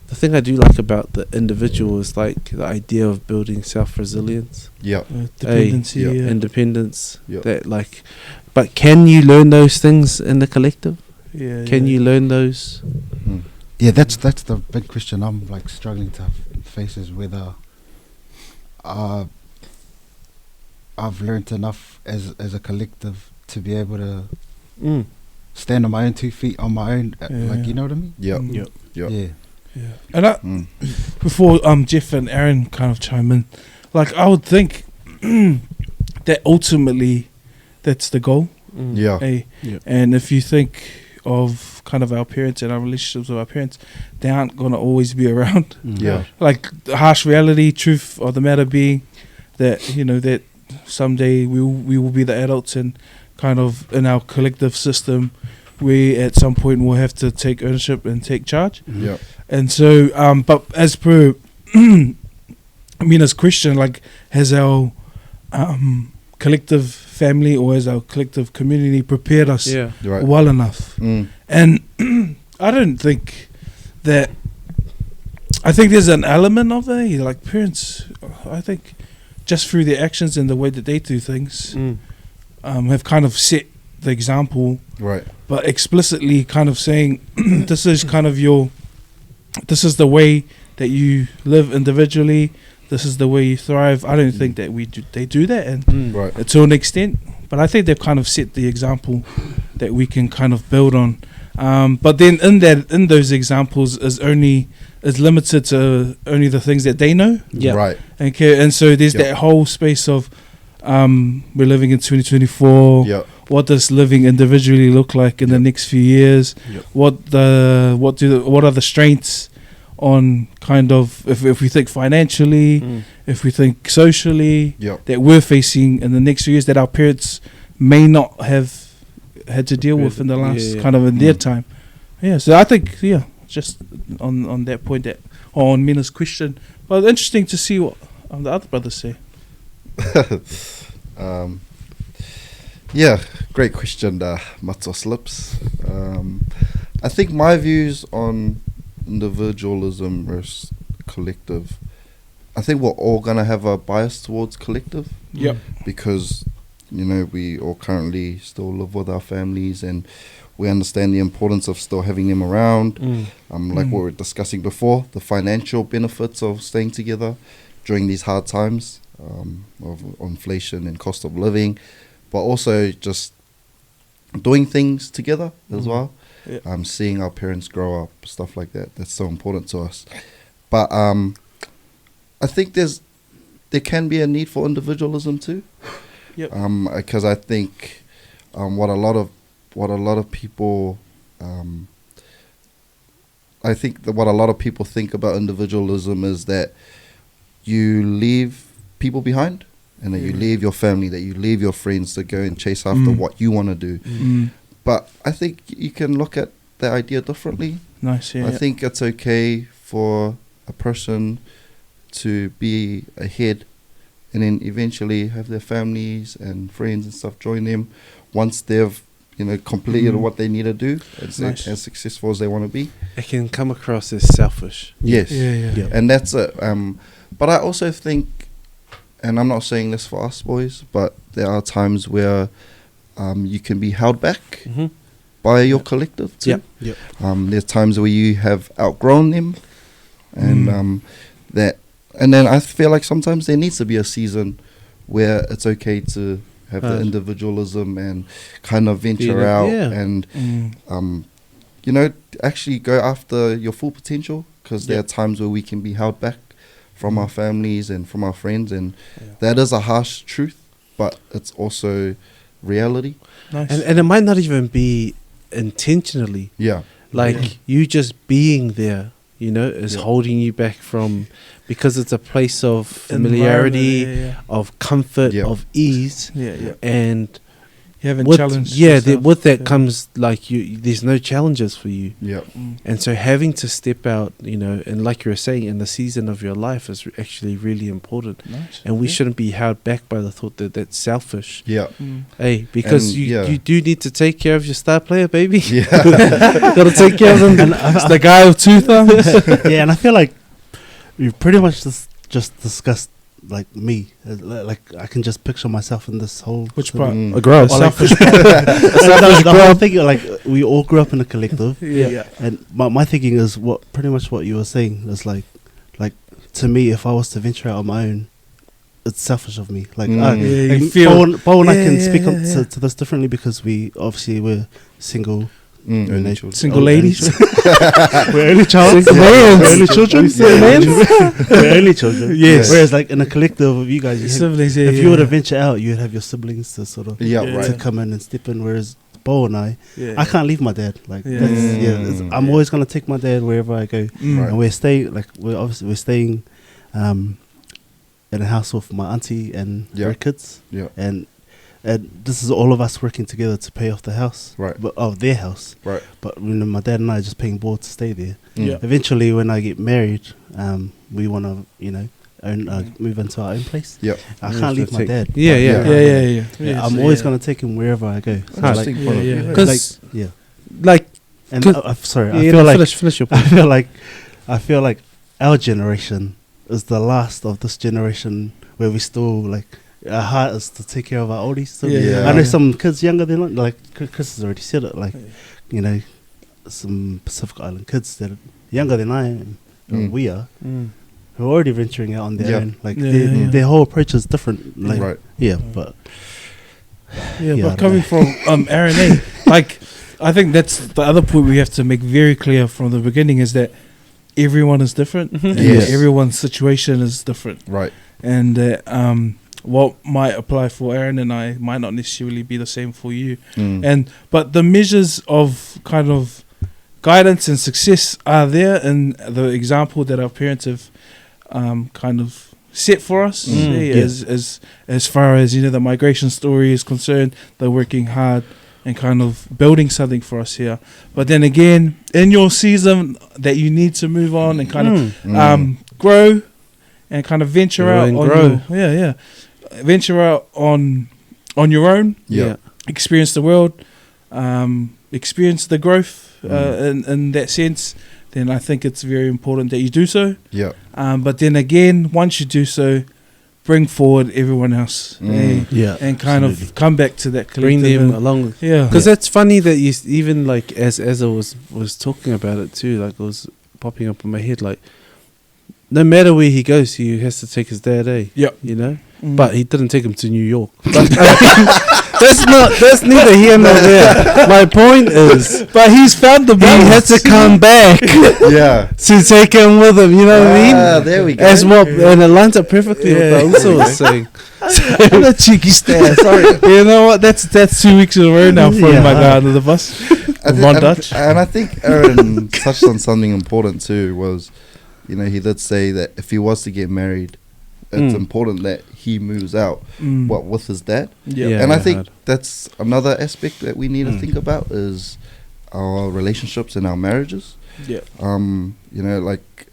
[SPEAKER 3] the thing I do like about the individual is like the idea of building self-resilience,
[SPEAKER 4] dependency,
[SPEAKER 3] independence. That like, but can you learn those things in the collective? Can you learn those?
[SPEAKER 5] Yeah, that's the big question I'm like struggling to face, is whether I've learned enough as a collective to be able to stand on my own 2 feet on my own, like, you know what I mean?
[SPEAKER 4] Yeah. And before Jeff and Aaron kind of chime in, like, I would think that ultimately that's the goal. And if you think of kind of our parents and our relationships with our parents, they aren't going to always be around. Like, the harsh reality, truth of the matter being that, you know, that someday we will be the adults, and kind of in our collective system we at some point will have to take ownership and take charge. And so but as per Mina's question, like, has our collective family or has our collective community prepared us well enough? And I don't think that, I think there's an element of that, like parents, I think just through their actions and the way that they do things, have kind of set the example, but explicitly kind of saying this is kind of this is the way that you live individually, this is the way you thrive. I don't think that they do that, and to an extent, but I think they've kind of set the example that we can kind of build on. But then in those examples is limited to only the things that they know. Okay, and so there's that whole space of we're living in 2024. What does living individually look like in the next few years? What are the strengths on kind of, if we think financially, if we think socially, that we're facing in the next few years that our parents may not have had to deal with in the last kind of in their time. So I think just on that point, that on Mina's question, well, interesting to see what the other brothers say.
[SPEAKER 1] Great question, Matos Lips. I think my views on individualism versus collective, I think we're all gonna have a bias towards collective. Because, you know, we all currently still live with our families and we understand the importance of still having them around. Like what we were discussing before, the financial benefits of staying together during these hard times of inflation and cost of living, but also just doing things together as well. Seeing our parents grow up, stuff like that, that's so important to us. But I think there can be a need for individualism too. Because I think what a lot of people think about individualism is that you leave people behind, and that you leave your family, that you leave your friends to go and chase after what you want to do. But I think you can look at the idea differently.
[SPEAKER 4] Nice, yeah.
[SPEAKER 1] I think it's okay for a person to be ahead and then eventually have their families and friends and stuff join them once they've, completed what they need to do as successful as they want to be.
[SPEAKER 3] It can come across as selfish.
[SPEAKER 1] Yes.
[SPEAKER 4] Yeah.
[SPEAKER 1] And that's it. But I also think, and I'm not saying this for us boys, but there are times where you can be held back by your collective too.
[SPEAKER 3] Yep.
[SPEAKER 1] There's times where you have outgrown them, and and then I feel like sometimes there needs to be a season where it's okay to have the individualism and kind of venture out and actually go after your full potential, because there are times where we can be held back from our families and from our friends, and that is a harsh truth, but it's also reality.
[SPEAKER 4] Nice.
[SPEAKER 3] And it might not even be intentionally.
[SPEAKER 1] Yeah.
[SPEAKER 3] Like you just being there, is holding you back from, because it's a place of familiarity, of comfort, of ease. And
[SPEAKER 4] you haven't
[SPEAKER 3] with,
[SPEAKER 4] challenged
[SPEAKER 3] with that comes like there's no challenges for you. And so having to step out, and like you were saying, in the season of your life is actually really important. And we shouldn't be held back by the thought that that's selfish. Hey, because
[SPEAKER 1] and
[SPEAKER 3] you do need to take care of your star player, baby.
[SPEAKER 1] Gotta
[SPEAKER 3] take care of them.
[SPEAKER 2] And
[SPEAKER 4] it's the guy with two thumbs.
[SPEAKER 2] And I feel like we pretty much just discussed like me, like I can just picture myself in this whole
[SPEAKER 4] which part
[SPEAKER 3] a grow
[SPEAKER 2] selfish. The whole thing, like we all grew up in a collective, and my thinking is pretty much what you were saying is like to me, if I was to venture out on my own, it's selfish of me. Like
[SPEAKER 4] you feel
[SPEAKER 2] Paul and I can speak to this differently because we're single.
[SPEAKER 4] Single ladies.
[SPEAKER 2] We're only child. We're only children. We're only children.
[SPEAKER 4] Yes.
[SPEAKER 2] Whereas like in a collective of you guys,
[SPEAKER 4] siblings,
[SPEAKER 2] if you were to venture out, you'd have your siblings to sort of to come in and step in. Whereas Bo and I can't leave my dad. Like I'm always gonna take my dad wherever I go. And we're staying we're staying in a house with my auntie and her kids. And this is all of us working together to pay off the house, their house. But my dad and I are just paying board to stay there. Eventually, when I get married, we want to, move into our own place. I can't leave my dad. I'm always gonna take him wherever I go.
[SPEAKER 3] Finish your point.
[SPEAKER 2] I feel like our generation is the last of this generation where we still like. Our heart is to take care of our oldies. So I know some kids younger than like Chris has already said it. Like some Pacific Island kids that are younger than I am, or we are, who are already venturing out on their own. Like their whole approach is different. Like, but
[SPEAKER 4] coming from Aaron, like I think that's the other point we have to make very clear from the beginning is that everyone is different. And everyone's situation is different. And what might apply for Aaron and I might not necessarily be the same for you. But the measures of kind of guidance and success are there in the example that our parents have kind of set for us. As far as the migration story is concerned, they're working hard and kind of building something for us here. But then again, in your season that you need to move on and kind of grow and kind of venture out on venture out on your own, experience the world, experience the growth in that sense, then I think it's very important that you do so. But then again, once you do so, bring forward everyone else and kind of come back to that collective.
[SPEAKER 3] Bring them along. Because that's funny that you even like as I was talking about it too, like it was popping up in my head, like no matter where he goes, he has to take his dad, but he didn't take him to New York. But that's neither here nor there. My point is,
[SPEAKER 4] but he's found the balance.
[SPEAKER 3] He had to come back, to take him with him. You know what I mean?
[SPEAKER 1] There we go.
[SPEAKER 3] And it lines up perfectly with what Uso was saying.
[SPEAKER 4] What a cheeky stare. Sorry. You know what? That's 2 weeks in a row now throwing my guy under the bus.
[SPEAKER 1] And I think Aaron touched on something important too. Was he did say that if he was to get married, it's important that he moves out, with his dad.
[SPEAKER 4] Yeah.
[SPEAKER 1] And I think that's another aspect that we need to think about is our relationships and our marriages.
[SPEAKER 4] Yeah.
[SPEAKER 1] You know, like,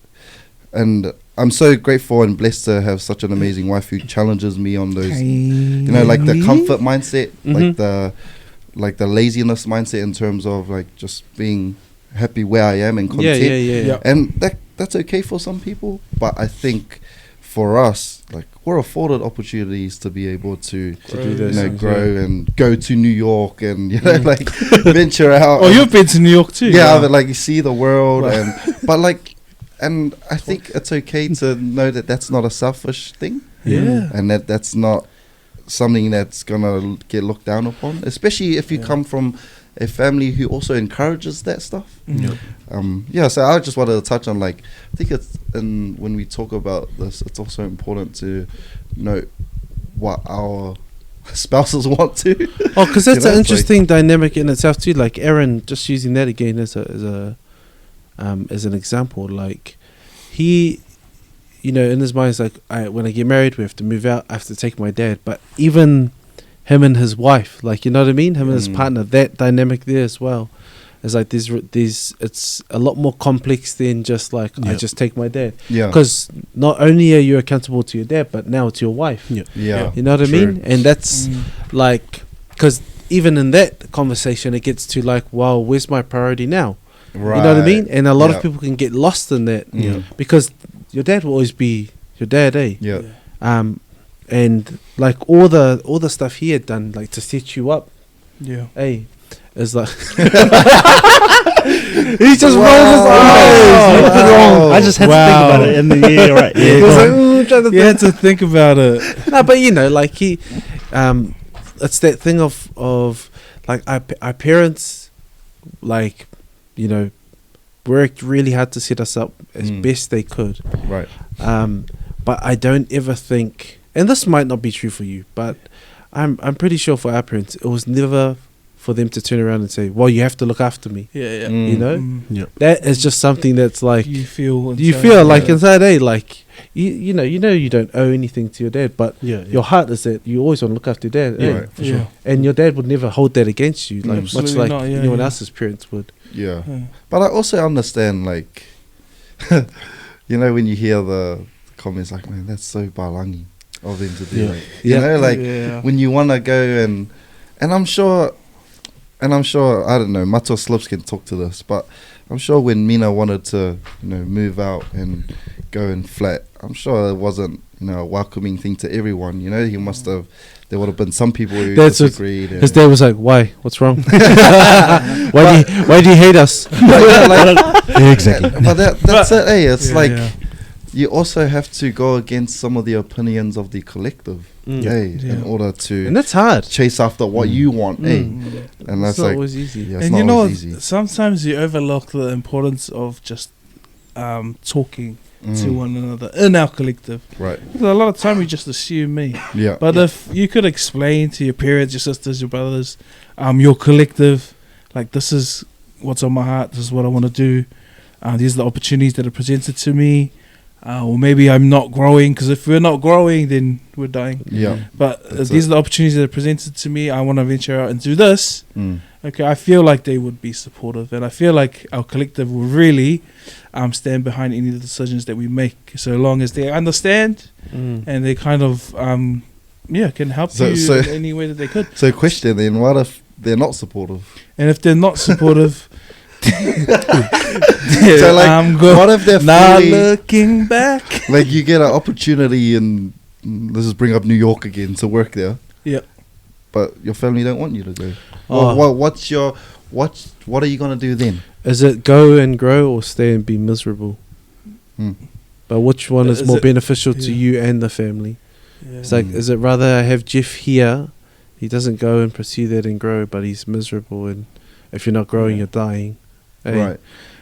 [SPEAKER 1] and I'm so grateful and blessed to have such an amazing wife who challenges me on those, you know, like the comfort mindset, like the laziness mindset in terms of like just being happy where I am and content.
[SPEAKER 4] Yeah.
[SPEAKER 1] And that's okay for some people, but I think for us, like, we're afforded opportunities to be able to
[SPEAKER 3] do this,
[SPEAKER 1] you know, grow and go to New York and, you know, like venture out.
[SPEAKER 4] Oh, you've been to New York too.
[SPEAKER 1] Yeah, but like you see the world but like, and I think it's okay to know that that's not a selfish thing.
[SPEAKER 4] Yeah.
[SPEAKER 1] And that's not something that's gonna get looked down upon, especially if you come from a family who also encourages that stuff. So I just wanted to touch on, like, I think it's, and when we talk about this, it's also important to note what our spouses want to.
[SPEAKER 3] Oh, because that's
[SPEAKER 1] You know,
[SPEAKER 3] an
[SPEAKER 1] it's like-
[SPEAKER 3] interesting dynamic in itself too. Like Aaron, just using that again as an example, like he, you know, in his mind is like, when I get married, we have to move out. I have to take my dad. But even him and his wife, like, you know what I mean? Him and his partner, that dynamic there as well. It's like these. It's a lot more complex than just like I just take my dad.
[SPEAKER 1] Yeah.
[SPEAKER 3] Because not only are you accountable to your dad, but now to your wife.
[SPEAKER 1] Yeah.
[SPEAKER 3] You know what I
[SPEAKER 1] True.
[SPEAKER 3] mean? And that's like, because even in that conversation, it gets to like, well, where's my priority now?
[SPEAKER 1] Right.
[SPEAKER 3] You know what I mean? And a lot of people can get lost in that. Because your dad will always be your dad, eh?
[SPEAKER 1] Yeah.
[SPEAKER 3] And like all the stuff he had done, like to set you up, eh? Is like he just rolled his eyes.
[SPEAKER 2] Wrong. I just had to think about it in the year, right?
[SPEAKER 3] He was like, trying to
[SPEAKER 4] You had to think about it.
[SPEAKER 3] no, but you know, like he, it's that thing of like our parents, like, you know, worked really hard to set us up as best they could.
[SPEAKER 1] Right.
[SPEAKER 3] But I don't ever think, and this might not be true for you, but I'm pretty sure for our parents, it was never for them to turn around and say, well, you have to look after me. You know? That is just something that's like,
[SPEAKER 4] you feel
[SPEAKER 3] like inside, like, you know you don't owe anything to your dad, but your heart is that you always want to look after your dad.
[SPEAKER 1] Right, for sure.
[SPEAKER 3] And your dad would never hold that against you, like much
[SPEAKER 4] Absolutely
[SPEAKER 3] like
[SPEAKER 4] not,
[SPEAKER 3] anyone else's parents would.
[SPEAKER 1] Yeah. But I also understand, like, you know, when you hear the comments like, man, that's so balangi of them to do. Like, you know, like when you want to go and I'm sure, I don't know, Mato Slips can talk to this, but I'm sure when Mina wanted to, you know, move out and go and flat, I'm sure it wasn't, you know, a welcoming thing to everyone. You know, there would have been some people who disagreed.
[SPEAKER 3] His dad was like, "Why? What's wrong? why do you hate us?"
[SPEAKER 5] Exactly.
[SPEAKER 1] But that's it. Hey, it's like you also have to go against some of the opinions of the collective, in order to,
[SPEAKER 3] and that's hard.
[SPEAKER 1] Chase after what you want, and that's
[SPEAKER 3] It's not
[SPEAKER 1] like
[SPEAKER 3] always easy.
[SPEAKER 1] Yeah, it's
[SPEAKER 4] And
[SPEAKER 1] not
[SPEAKER 4] you know,
[SPEAKER 1] always easy.
[SPEAKER 4] sometimes you overlook the importance of just talking to one another in our collective.
[SPEAKER 1] Right.
[SPEAKER 4] Because a lot of time we just assume me.
[SPEAKER 1] Yeah.
[SPEAKER 4] But if you could explain to your parents, your sisters, your brothers, your collective, like, this is what's on my heart, this is what I want to do, these are the opportunities that are presented to me, or maybe I'm not growing, because if we're not growing, then we're dying.
[SPEAKER 1] Yeah.
[SPEAKER 4] But these are the opportunities that are presented to me, I want to venture out and do this. Okay, I feel like they would be supportive, and I feel like our collective will really stand behind any of the decisions that we make, so long as they understand and they kind of can help you in any way that they could.
[SPEAKER 1] So question then, what if they're not supportive?
[SPEAKER 4] And if they're not supportive,
[SPEAKER 1] So like,
[SPEAKER 4] I'm good.
[SPEAKER 1] what if they're
[SPEAKER 4] Not
[SPEAKER 1] fully,
[SPEAKER 4] looking back.
[SPEAKER 1] like, you get an opportunity and let's just bring up New York again to work there.
[SPEAKER 4] Yeah.
[SPEAKER 1] But your family don't want you to go.
[SPEAKER 3] Oh.
[SPEAKER 1] Well, what are you gonna do then?
[SPEAKER 3] Is it go and grow or stay and be miserable? But which one is more beneficial to you and the family? It's like, is it rather I have Jeff here, he doesn't go and pursue that and grow, but he's miserable, and if you're not growing, you're dying.
[SPEAKER 1] Right.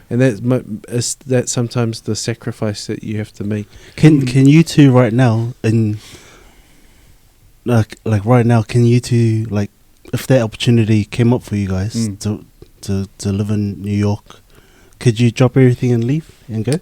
[SPEAKER 3] And that's sometimes the sacrifice that you have to make.
[SPEAKER 2] Can you two right now, and like right now, can you two, like, if that opportunity came up for you guys to live in New York, could you drop everything and leave and go?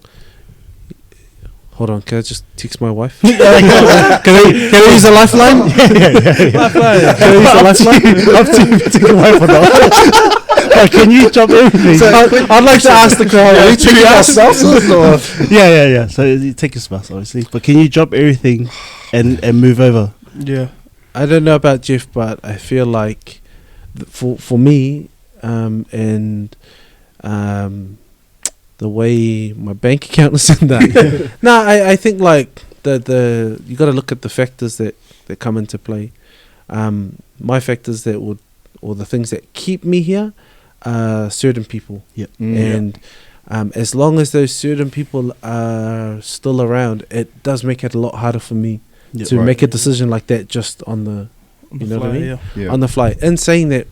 [SPEAKER 3] Hold on, can I just text my wife? Can I use a lifeline?
[SPEAKER 2] Lifeline. Can I use a lifeline? Up to you to take your wife or not. Can you drop everything?
[SPEAKER 3] So I'd like to ask the crowd.
[SPEAKER 1] Are we taking our spouses or?
[SPEAKER 2] Yeah. So you take your spouse, obviously. But can you drop everything and move over?
[SPEAKER 4] Yeah.
[SPEAKER 3] I don't know about Jeff, but I feel like for me, and the way my bank account is in that. No, I think like the you got to look at the factors that come into play. My factors that would, or the things that keep me here, are certain people.
[SPEAKER 2] Yep.
[SPEAKER 3] And as long as those certain people are still around, it does make it a lot harder for me to make a decision like that just on the, you know what I mean?
[SPEAKER 1] Yeah.
[SPEAKER 3] On the fly. In saying that,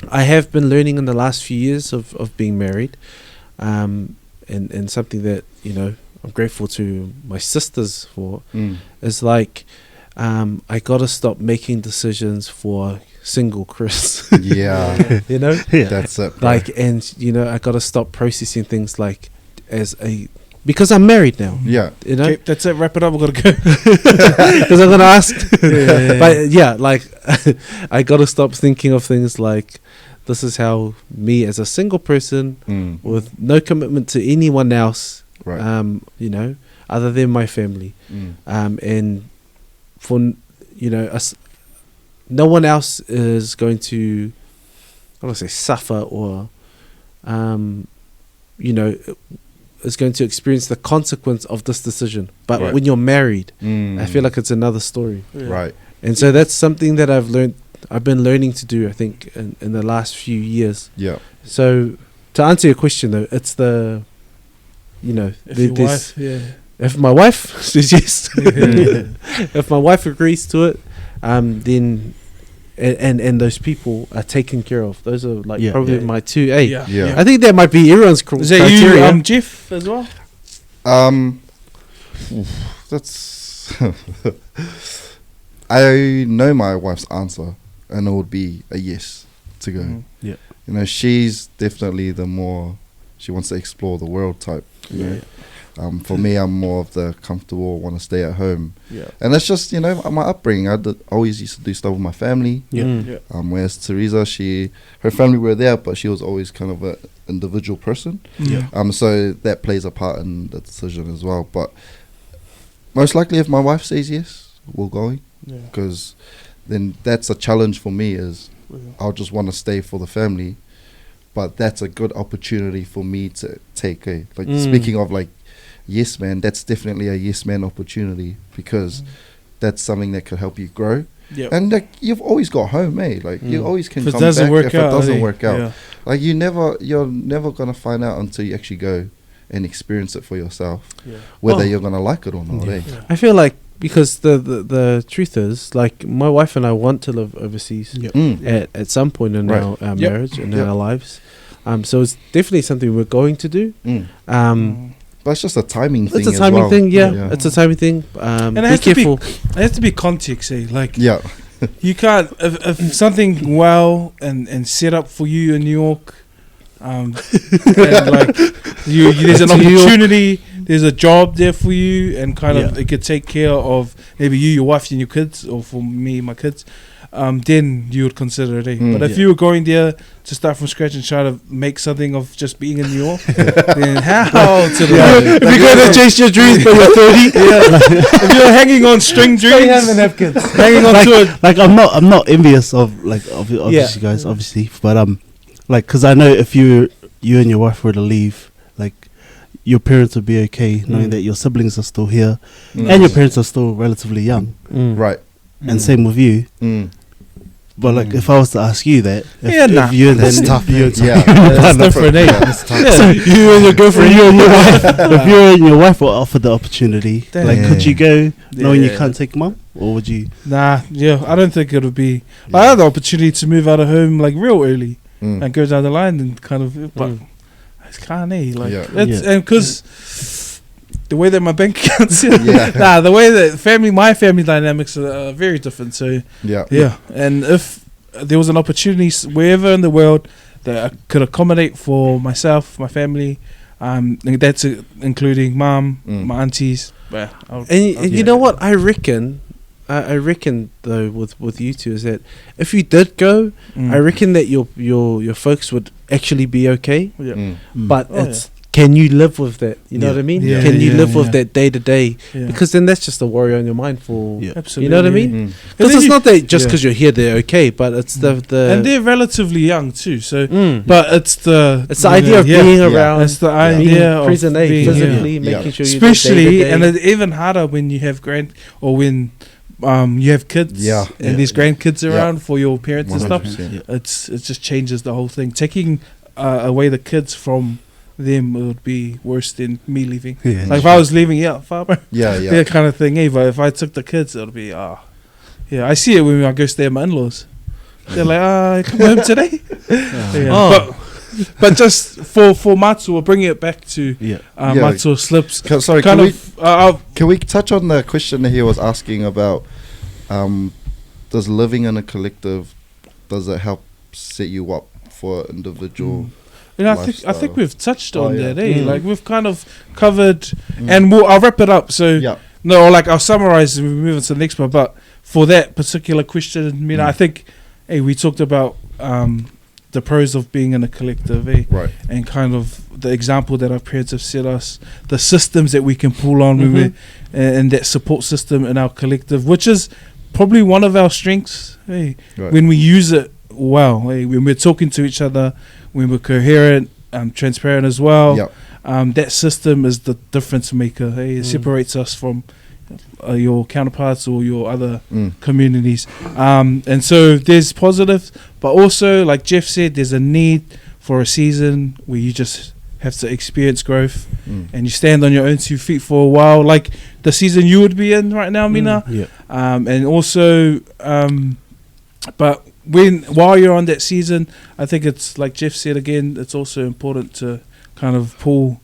[SPEAKER 3] I have been learning in the last few years of being married, and something that, you know, I'm grateful to my sisters for, is like, I gotta stop making decisions for single Chris.
[SPEAKER 1] Yeah.
[SPEAKER 3] You know?
[SPEAKER 2] Yeah.
[SPEAKER 1] That's it. Bro.
[SPEAKER 3] Like, and, you know, I gotta stop processing things like because I'm married now.
[SPEAKER 1] Yeah.
[SPEAKER 3] You know?
[SPEAKER 4] Okay, that's it. Wrap it up. We've got to go.
[SPEAKER 3] Because I'm gonna ask. But yeah, like I gotta stop thinking of things like this is how me as a single person with no commitment to anyone else,
[SPEAKER 1] Right.
[SPEAKER 3] you know, other than my family, and for, you know, us, no one else is going to, I don't want to say suffer or, you know, is going to experience the consequence of this decision. But
[SPEAKER 1] Right.
[SPEAKER 3] when you're married, I feel like it's another story.
[SPEAKER 1] Right.
[SPEAKER 3] And so that's something that I've been learning to do, I think, in the last few years.
[SPEAKER 1] Yeah.
[SPEAKER 3] So to answer your question though, it's the, you know,
[SPEAKER 4] If your wife,
[SPEAKER 3] if my wife says yes, if my wife agrees to it, then and those people are taken care of. Those are like probably my two.
[SPEAKER 1] Yeah.
[SPEAKER 3] I think that might be everyone's
[SPEAKER 4] Is that
[SPEAKER 3] criteria.
[SPEAKER 4] you, Jeff, as well?
[SPEAKER 1] That's. I know my wife's answer, and it would be a yes to go.
[SPEAKER 2] Yeah.
[SPEAKER 1] You know, she's definitely the more she wants to explore the world type. You know? For me, I'm more of the comfortable, want to stay at home.
[SPEAKER 4] Yeah.
[SPEAKER 1] And that's just, you know, my upbringing. I always used to do stuff with my family.
[SPEAKER 4] Yeah.
[SPEAKER 1] Whereas Teresa, her family were there, but she was always kind of an individual person.
[SPEAKER 4] Yeah.
[SPEAKER 1] So that plays a part in the decision as well. But most likely, if my wife says yes, we're going.
[SPEAKER 4] Yeah.
[SPEAKER 1] Because then that's a challenge for me, is I'll just want to stay for the family. But that's a good opportunity for me to take. Speaking of like, yes man, that's definitely a yes man opportunity, because that's something that could help you grow.
[SPEAKER 4] Yeah.
[SPEAKER 1] And like, you've always got home, eh? Like you always can
[SPEAKER 4] If it
[SPEAKER 1] come
[SPEAKER 4] doesn't
[SPEAKER 1] back
[SPEAKER 4] work
[SPEAKER 1] if
[SPEAKER 4] out,
[SPEAKER 1] it doesn't work out.
[SPEAKER 4] Yeah.
[SPEAKER 1] Like you're never gonna find out until you actually go and experience it for yourself, whether you're gonna like it or not. Eh?
[SPEAKER 3] I feel like, because the truth is, like, my wife and I want to live overseas at some point in our marriage and in our lives. So it's definitely something we're going to do.
[SPEAKER 1] But it's just a timing thing.
[SPEAKER 3] It's a timing thing,
[SPEAKER 1] Yeah.
[SPEAKER 3] It's a timing thing.
[SPEAKER 4] And it
[SPEAKER 3] be
[SPEAKER 4] has
[SPEAKER 3] careful.
[SPEAKER 4] it has to be context, eh? Like,
[SPEAKER 1] Yeah.
[SPEAKER 4] you can't, if something well and set up for you in New York, and like there's an opportunity, there's a job there for you, and kind of it could take care of maybe you, your wife, and your kids, or for me, my kids. Then you would consider it. But if you were going there to start from scratch and try to make something of just being in New York, then how to
[SPEAKER 3] If you're going to chase your dreams but you're 30,
[SPEAKER 4] if you're hanging on string dreams, hanging on to it.
[SPEAKER 2] Like I'm not envious of obviously guys, obviously, but like, because I know if you and your wife were to leave, like, your parents would be okay knowing that your siblings are still here and your parents are still relatively young,
[SPEAKER 1] Right.
[SPEAKER 2] and same with you. But like, if I was to ask you that, if you and
[SPEAKER 5] That's
[SPEAKER 2] then
[SPEAKER 5] tough,
[SPEAKER 2] you
[SPEAKER 5] eh?
[SPEAKER 2] and
[SPEAKER 3] That's different, eh?
[SPEAKER 5] That's tough.
[SPEAKER 3] You and your girlfriend, you and your wife.
[SPEAKER 2] if you and your wife were offered the opportunity, like, could you go knowing you can't take mum, or would you?
[SPEAKER 4] Nah, I don't think it would be. I had the opportunity to move out of home like real early and go down the line and kind of, but I can't, like, it's, and because the way that my bank account's the way that my family dynamics are very different. So and if there was an opportunity wherever in the world that I could accommodate for myself, my family, that's including mum, my aunties, But
[SPEAKER 3] And you know what? I reckon though with you two is that if you did go, I reckon that your folks would actually be okay.
[SPEAKER 4] Yeah.
[SPEAKER 3] But it's can you live with that? You know what I mean?
[SPEAKER 4] Yeah.
[SPEAKER 3] Can you
[SPEAKER 4] Yeah,
[SPEAKER 3] live with
[SPEAKER 4] yeah.
[SPEAKER 3] that day to day?
[SPEAKER 4] Yeah.
[SPEAKER 3] Because then that's just a worry on your mind for
[SPEAKER 4] Absolutely.
[SPEAKER 3] you know what I mean?
[SPEAKER 1] Mm.
[SPEAKER 3] Because
[SPEAKER 4] then
[SPEAKER 3] it's
[SPEAKER 4] you-
[SPEAKER 3] not that just
[SPEAKER 4] yeah.
[SPEAKER 3] because you're here they're okay, but it's the
[SPEAKER 4] and they're relatively young too. So,
[SPEAKER 3] Mm.
[SPEAKER 4] but it's the
[SPEAKER 3] idea of being
[SPEAKER 1] Yeah.
[SPEAKER 3] around,
[SPEAKER 4] It's the
[SPEAKER 3] being
[SPEAKER 4] idea of
[SPEAKER 3] present,
[SPEAKER 4] being
[SPEAKER 3] physically
[SPEAKER 4] here.
[SPEAKER 3] making
[SPEAKER 1] Yeah.
[SPEAKER 3] sure you're
[SPEAKER 4] Especially,
[SPEAKER 3] there
[SPEAKER 4] and
[SPEAKER 3] day-to-day.
[SPEAKER 4] it's even harder when you have when you have kids,
[SPEAKER 1] Yeah.
[SPEAKER 4] and
[SPEAKER 1] Yeah.
[SPEAKER 4] there's grandkids
[SPEAKER 1] Yeah.
[SPEAKER 4] around for your parents and stuff.
[SPEAKER 1] 100%.
[SPEAKER 4] It just changes the whole thing. Taking away the kids from them would be worse than me leaving.
[SPEAKER 2] Yeah.
[SPEAKER 4] Like if I was leaving, farmer,
[SPEAKER 1] Yeah.
[SPEAKER 4] kind of thing. But if I took the kids, it would be I see it when I go stay at my in-laws. They're like, come home today. Yeah.
[SPEAKER 3] Oh.
[SPEAKER 4] But just for Matsu, we're bringing it back to
[SPEAKER 2] Yeah.
[SPEAKER 4] Matsu slips.
[SPEAKER 1] Sorry,
[SPEAKER 4] Kind of,
[SPEAKER 1] can we touch on the question that he was asking about does living in a collective, does it help set you up for individual
[SPEAKER 4] I think
[SPEAKER 1] lifestyle?
[SPEAKER 4] we've touched
[SPEAKER 1] Oh,
[SPEAKER 4] on
[SPEAKER 1] yeah.
[SPEAKER 4] that.
[SPEAKER 3] Mm.
[SPEAKER 4] Like we've kind of covered, and I'll wrap it up. So
[SPEAKER 1] yeah.
[SPEAKER 4] no, or like I'll summarize and we move on to the next one. But for that particular question, Mina, I think, we talked about the pros of being in a collective,
[SPEAKER 1] Right.
[SPEAKER 4] and kind of the example that our parents have set us, the systems that we can pull on when we and that support system in our collective, which is probably one of our strengths.
[SPEAKER 1] Right.
[SPEAKER 4] When we use it well, when we're talking to each other, when we're coherent, transparent as well.
[SPEAKER 1] Yeah.
[SPEAKER 4] That system is the difference maker. It separates us from your counterparts or your other communities. And so there's positives, but also, like Jeff said, there's a need for a season where you just have to experience growth and you stand on your own 2 feet for a while, like the season you would be in right now, Mina. And also, but while you're on that season, I think it's like Jeff said again, it's also important to kind of pull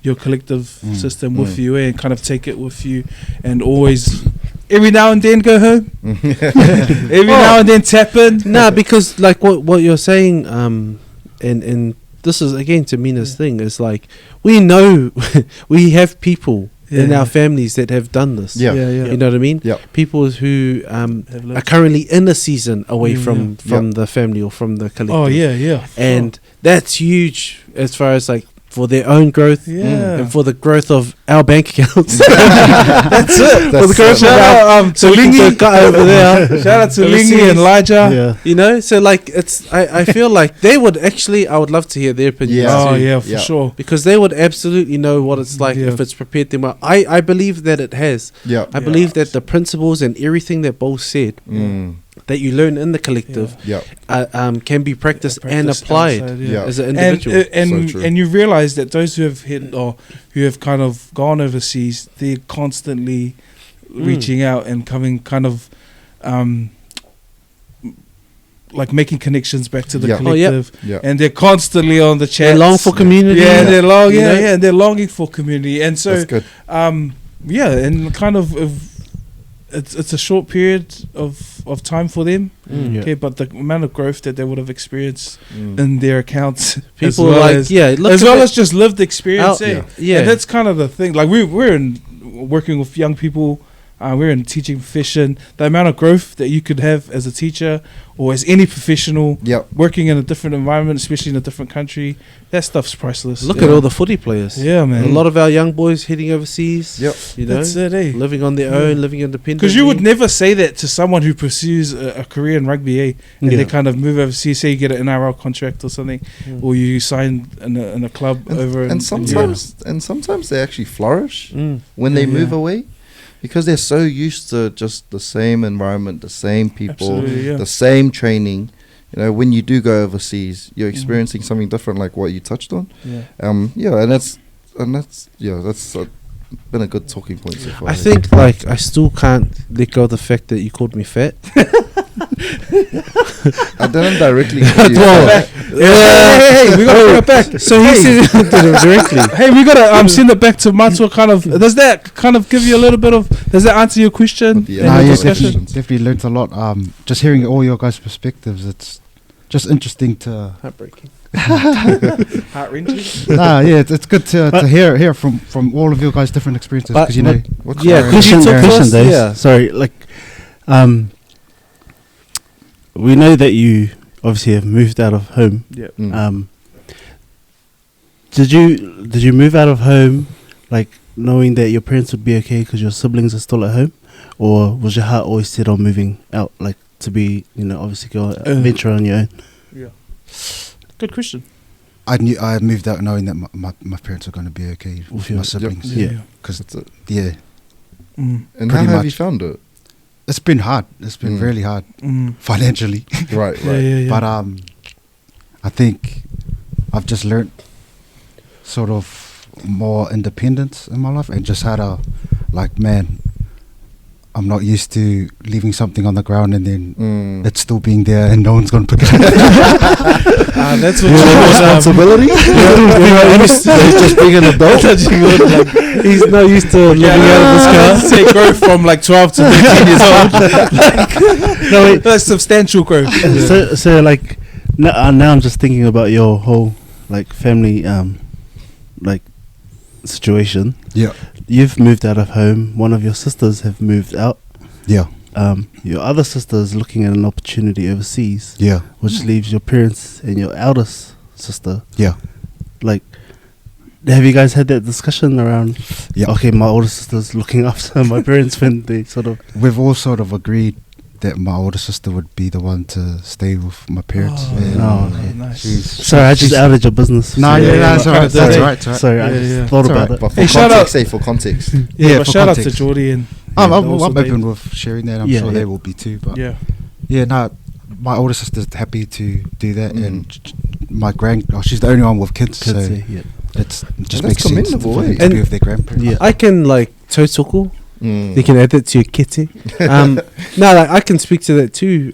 [SPEAKER 4] your collective system with you and kind of take it with you, and always every now and then go home, every now and then tap in.
[SPEAKER 3] Nah, because like what you're saying, and this is again to Mina's thing, is like we know we have people in our families that have done this.
[SPEAKER 1] Yeah.
[SPEAKER 3] You know what I mean?
[SPEAKER 1] Yeah.
[SPEAKER 3] People who are currently in a season away from the family or from the collective.
[SPEAKER 4] Oh yeah.
[SPEAKER 3] And that's huge as far as like for their own growth and for the growth of our bank accounts. That's it. For the growth of our so Lingy over there.
[SPEAKER 4] Shout out to
[SPEAKER 3] Overseas.
[SPEAKER 4] Lingy and Elijah.
[SPEAKER 2] Yeah.
[SPEAKER 3] You know, so like it's I feel like they would actually, I would love to hear their opinions
[SPEAKER 1] Yeah.
[SPEAKER 4] Oh
[SPEAKER 3] too,
[SPEAKER 4] yeah, for sure.
[SPEAKER 3] because they would absolutely know what it's like if it's prepared them well. I believe that it has.
[SPEAKER 1] Yeah.
[SPEAKER 3] I believe that the principles and everything that Bo said that you learn in the collective
[SPEAKER 1] Yeah.
[SPEAKER 3] can be practiced and
[SPEAKER 4] Practiced
[SPEAKER 3] applied
[SPEAKER 4] outside,
[SPEAKER 1] Yeah.
[SPEAKER 3] as an individual.
[SPEAKER 4] And
[SPEAKER 1] So true.
[SPEAKER 4] and you realize that those who have hit or who have kind of gone overseas, they're constantly reaching out and coming kind of like making connections back to the
[SPEAKER 1] Yeah.
[SPEAKER 4] collective,
[SPEAKER 1] Yeah.
[SPEAKER 4] and they're constantly on the chat.
[SPEAKER 3] They long for community.
[SPEAKER 4] Yeah, and they're
[SPEAKER 3] You know?
[SPEAKER 4] and they're longing for community, and so
[SPEAKER 1] That's good.
[SPEAKER 4] and kind of it's a short period of time for them. Okay, but the amount of growth that they would have experienced in their accounts,
[SPEAKER 3] People
[SPEAKER 4] as well
[SPEAKER 3] like
[SPEAKER 4] as,
[SPEAKER 3] look
[SPEAKER 4] as
[SPEAKER 3] at
[SPEAKER 4] well
[SPEAKER 3] it.
[SPEAKER 4] as just lived experience.
[SPEAKER 3] Yeah.
[SPEAKER 4] And that's kind of the thing. Like we're in working with young people. We're in teaching profession. The amount of growth that you could have as a teacher or as any professional
[SPEAKER 1] Yeah.
[SPEAKER 4] working in a different environment, especially in a different country, that stuff's priceless.
[SPEAKER 3] Look at all the footy players.
[SPEAKER 4] Yeah, man.
[SPEAKER 3] A lot of our young boys heading overseas.
[SPEAKER 1] Yep.
[SPEAKER 3] You know,
[SPEAKER 4] That's it, eh?
[SPEAKER 3] living on their own, living independently.
[SPEAKER 4] Because you would never say that to someone who pursues a career in rugby, and they kind of move overseas. Say you get an NRL contract or something, or you sign in a club over.
[SPEAKER 1] And sometimes they actually flourish when they move away, because they're so used to just the same environment, the same people, the same training. You know, when you do go overseas, you're experiencing something different, like what you touched on. And that's been a good talking point so far.
[SPEAKER 3] I think like I still can't let go of the fact that you called me fat.
[SPEAKER 1] I didn't directly call you
[SPEAKER 3] Well,
[SPEAKER 1] fat.
[SPEAKER 4] Hey, we gotta bring it back.
[SPEAKER 3] So he said it directly.
[SPEAKER 4] Hey, we gotta send it back to Matua. Kind of, does that kind of give you a little bit of? Does that answer your question?
[SPEAKER 1] Yeah.
[SPEAKER 4] in
[SPEAKER 5] Nah,
[SPEAKER 4] the
[SPEAKER 5] yeah,
[SPEAKER 4] discussion?
[SPEAKER 5] definitely learnt a lot. Just hearing all your guys' perspectives, it's just interesting to.
[SPEAKER 6] Heartbreaking.
[SPEAKER 4] Heart-wrenching.
[SPEAKER 5] It's good to hear from all of you guys different experiences,
[SPEAKER 3] But
[SPEAKER 5] because you know.
[SPEAKER 1] What's
[SPEAKER 3] Yeah,
[SPEAKER 1] your-
[SPEAKER 3] could you talk to
[SPEAKER 2] Question
[SPEAKER 3] us?
[SPEAKER 2] days.
[SPEAKER 3] Yeah.
[SPEAKER 2] Sorry, we know that you obviously have moved out of home.
[SPEAKER 4] Yeah.
[SPEAKER 1] Mm.
[SPEAKER 2] Did you move out of home like knowing that your parents would be okay because your siblings are still at home, or was your heart always set on moving out, like to be, obviously go venture on your own?
[SPEAKER 4] Yeah. Good question.
[SPEAKER 5] I moved out knowing that my parents were going to be okay with my siblings.
[SPEAKER 2] Yeah.
[SPEAKER 5] Because
[SPEAKER 1] That's it.
[SPEAKER 5] yeah,
[SPEAKER 4] Mm.
[SPEAKER 1] And how
[SPEAKER 5] Pretty
[SPEAKER 1] have you
[SPEAKER 5] much.
[SPEAKER 1] found it?
[SPEAKER 5] it's been hard. It's been really hard
[SPEAKER 4] Mm.
[SPEAKER 5] financially.
[SPEAKER 1] Right,
[SPEAKER 4] Yeah,
[SPEAKER 1] right.
[SPEAKER 4] yeah, yeah.
[SPEAKER 5] But I think I've just learned sort of more independence in my life, and just had man, I'm not used to leaving something on the ground and then it's still being there and no one's going to pick it up.
[SPEAKER 4] That's what
[SPEAKER 3] Responsibility.
[SPEAKER 1] Just being an adult.
[SPEAKER 3] He's not used to living out of his car.
[SPEAKER 4] Say growth from like 12 to 13 years old.
[SPEAKER 2] No, wait.
[SPEAKER 4] That's substantial growth.
[SPEAKER 2] So like now I'm just thinking about your whole like family like situation.
[SPEAKER 5] Yeah.
[SPEAKER 2] You've moved out of home. One of your sisters have moved out.
[SPEAKER 5] Yeah.
[SPEAKER 2] Your other sister is looking at an opportunity overseas,
[SPEAKER 5] Yeah.
[SPEAKER 2] which leaves your parents and your eldest sister.
[SPEAKER 5] Yeah.
[SPEAKER 2] Like, have you guys had that discussion around?
[SPEAKER 5] Yeah.
[SPEAKER 2] Okay, my older sister's looking after my parents when they sort of.
[SPEAKER 5] We've all sort of agreed that my older sister would be the one to stay with my parents. and
[SPEAKER 2] okay.
[SPEAKER 4] Nice.
[SPEAKER 2] Sorry, I just outed your business.
[SPEAKER 5] No,
[SPEAKER 2] Sorry.
[SPEAKER 5] that's alright.
[SPEAKER 4] That's
[SPEAKER 5] That's
[SPEAKER 4] okay.
[SPEAKER 5] alright. That's alright.
[SPEAKER 2] Sorry, I
[SPEAKER 4] Yeah,
[SPEAKER 2] just
[SPEAKER 4] yeah.
[SPEAKER 2] thought
[SPEAKER 5] It's
[SPEAKER 2] about
[SPEAKER 5] alright.
[SPEAKER 2] it.
[SPEAKER 1] But for
[SPEAKER 4] Hey, shout
[SPEAKER 1] context,
[SPEAKER 4] out-
[SPEAKER 1] for context.
[SPEAKER 4] Yeah,
[SPEAKER 5] for
[SPEAKER 4] but shout out to
[SPEAKER 5] context.
[SPEAKER 4] Geordie and
[SPEAKER 5] I'm
[SPEAKER 4] also
[SPEAKER 5] open
[SPEAKER 4] Dave.
[SPEAKER 5] with sharing that. I'm
[SPEAKER 2] Yeah,
[SPEAKER 5] sure
[SPEAKER 2] yeah.
[SPEAKER 5] they will be too. But
[SPEAKER 4] Yeah.
[SPEAKER 5] no, my older sister's happy to do that,
[SPEAKER 1] Mm.
[SPEAKER 5] and my she's the only one with kids, so
[SPEAKER 2] Yeah.
[SPEAKER 5] it just
[SPEAKER 1] That's
[SPEAKER 5] makes sense
[SPEAKER 1] commendable,
[SPEAKER 5] for them
[SPEAKER 1] eh?
[SPEAKER 5] to be with their grandparents.
[SPEAKER 2] Yeah.
[SPEAKER 6] I can like tautoko.
[SPEAKER 1] Mm.
[SPEAKER 6] You can add it to your kitty. No, like I can speak to that too.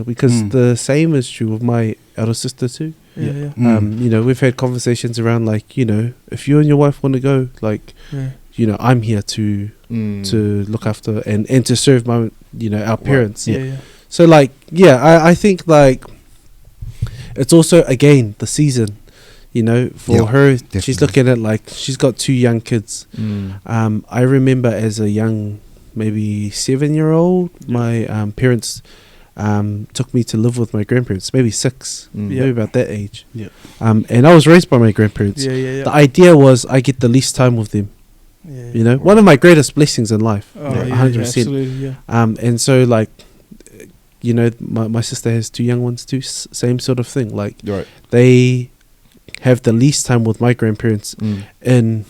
[SPEAKER 6] Because the same is true with my elder sister too.
[SPEAKER 4] Yeah.
[SPEAKER 5] Mm.
[SPEAKER 6] We've had conversations around like, if you and your wife want to go, like,
[SPEAKER 4] Yeah.
[SPEAKER 6] I'm here to
[SPEAKER 1] Mm.
[SPEAKER 6] look after and to serve my, our parents.
[SPEAKER 4] Yeah.
[SPEAKER 6] So like, I think like it's also again the season, for
[SPEAKER 5] Yeah,
[SPEAKER 6] her. She's
[SPEAKER 5] definitely.
[SPEAKER 6] looking at like she's got 2 young kids.
[SPEAKER 1] Mm.
[SPEAKER 6] I remember as a young, maybe 7-year-old, my parents took me to live with my grandparents, maybe 6,
[SPEAKER 1] Mm.
[SPEAKER 6] maybe about that age.
[SPEAKER 2] Yeah.
[SPEAKER 6] And I was raised by my grandparents.
[SPEAKER 4] Yeah.
[SPEAKER 6] The idea was I get the least time with them.
[SPEAKER 4] Yeah.
[SPEAKER 6] One of my greatest blessings in life.
[SPEAKER 4] Oh,
[SPEAKER 6] Yeah,
[SPEAKER 4] yeah,
[SPEAKER 6] 100%.
[SPEAKER 4] absolutely, yeah.
[SPEAKER 6] And so like, my sister has 2 young ones too. Same sort of thing. Like
[SPEAKER 1] You're right.
[SPEAKER 6] they have the least time with my grandparents,
[SPEAKER 1] Mm.
[SPEAKER 6] and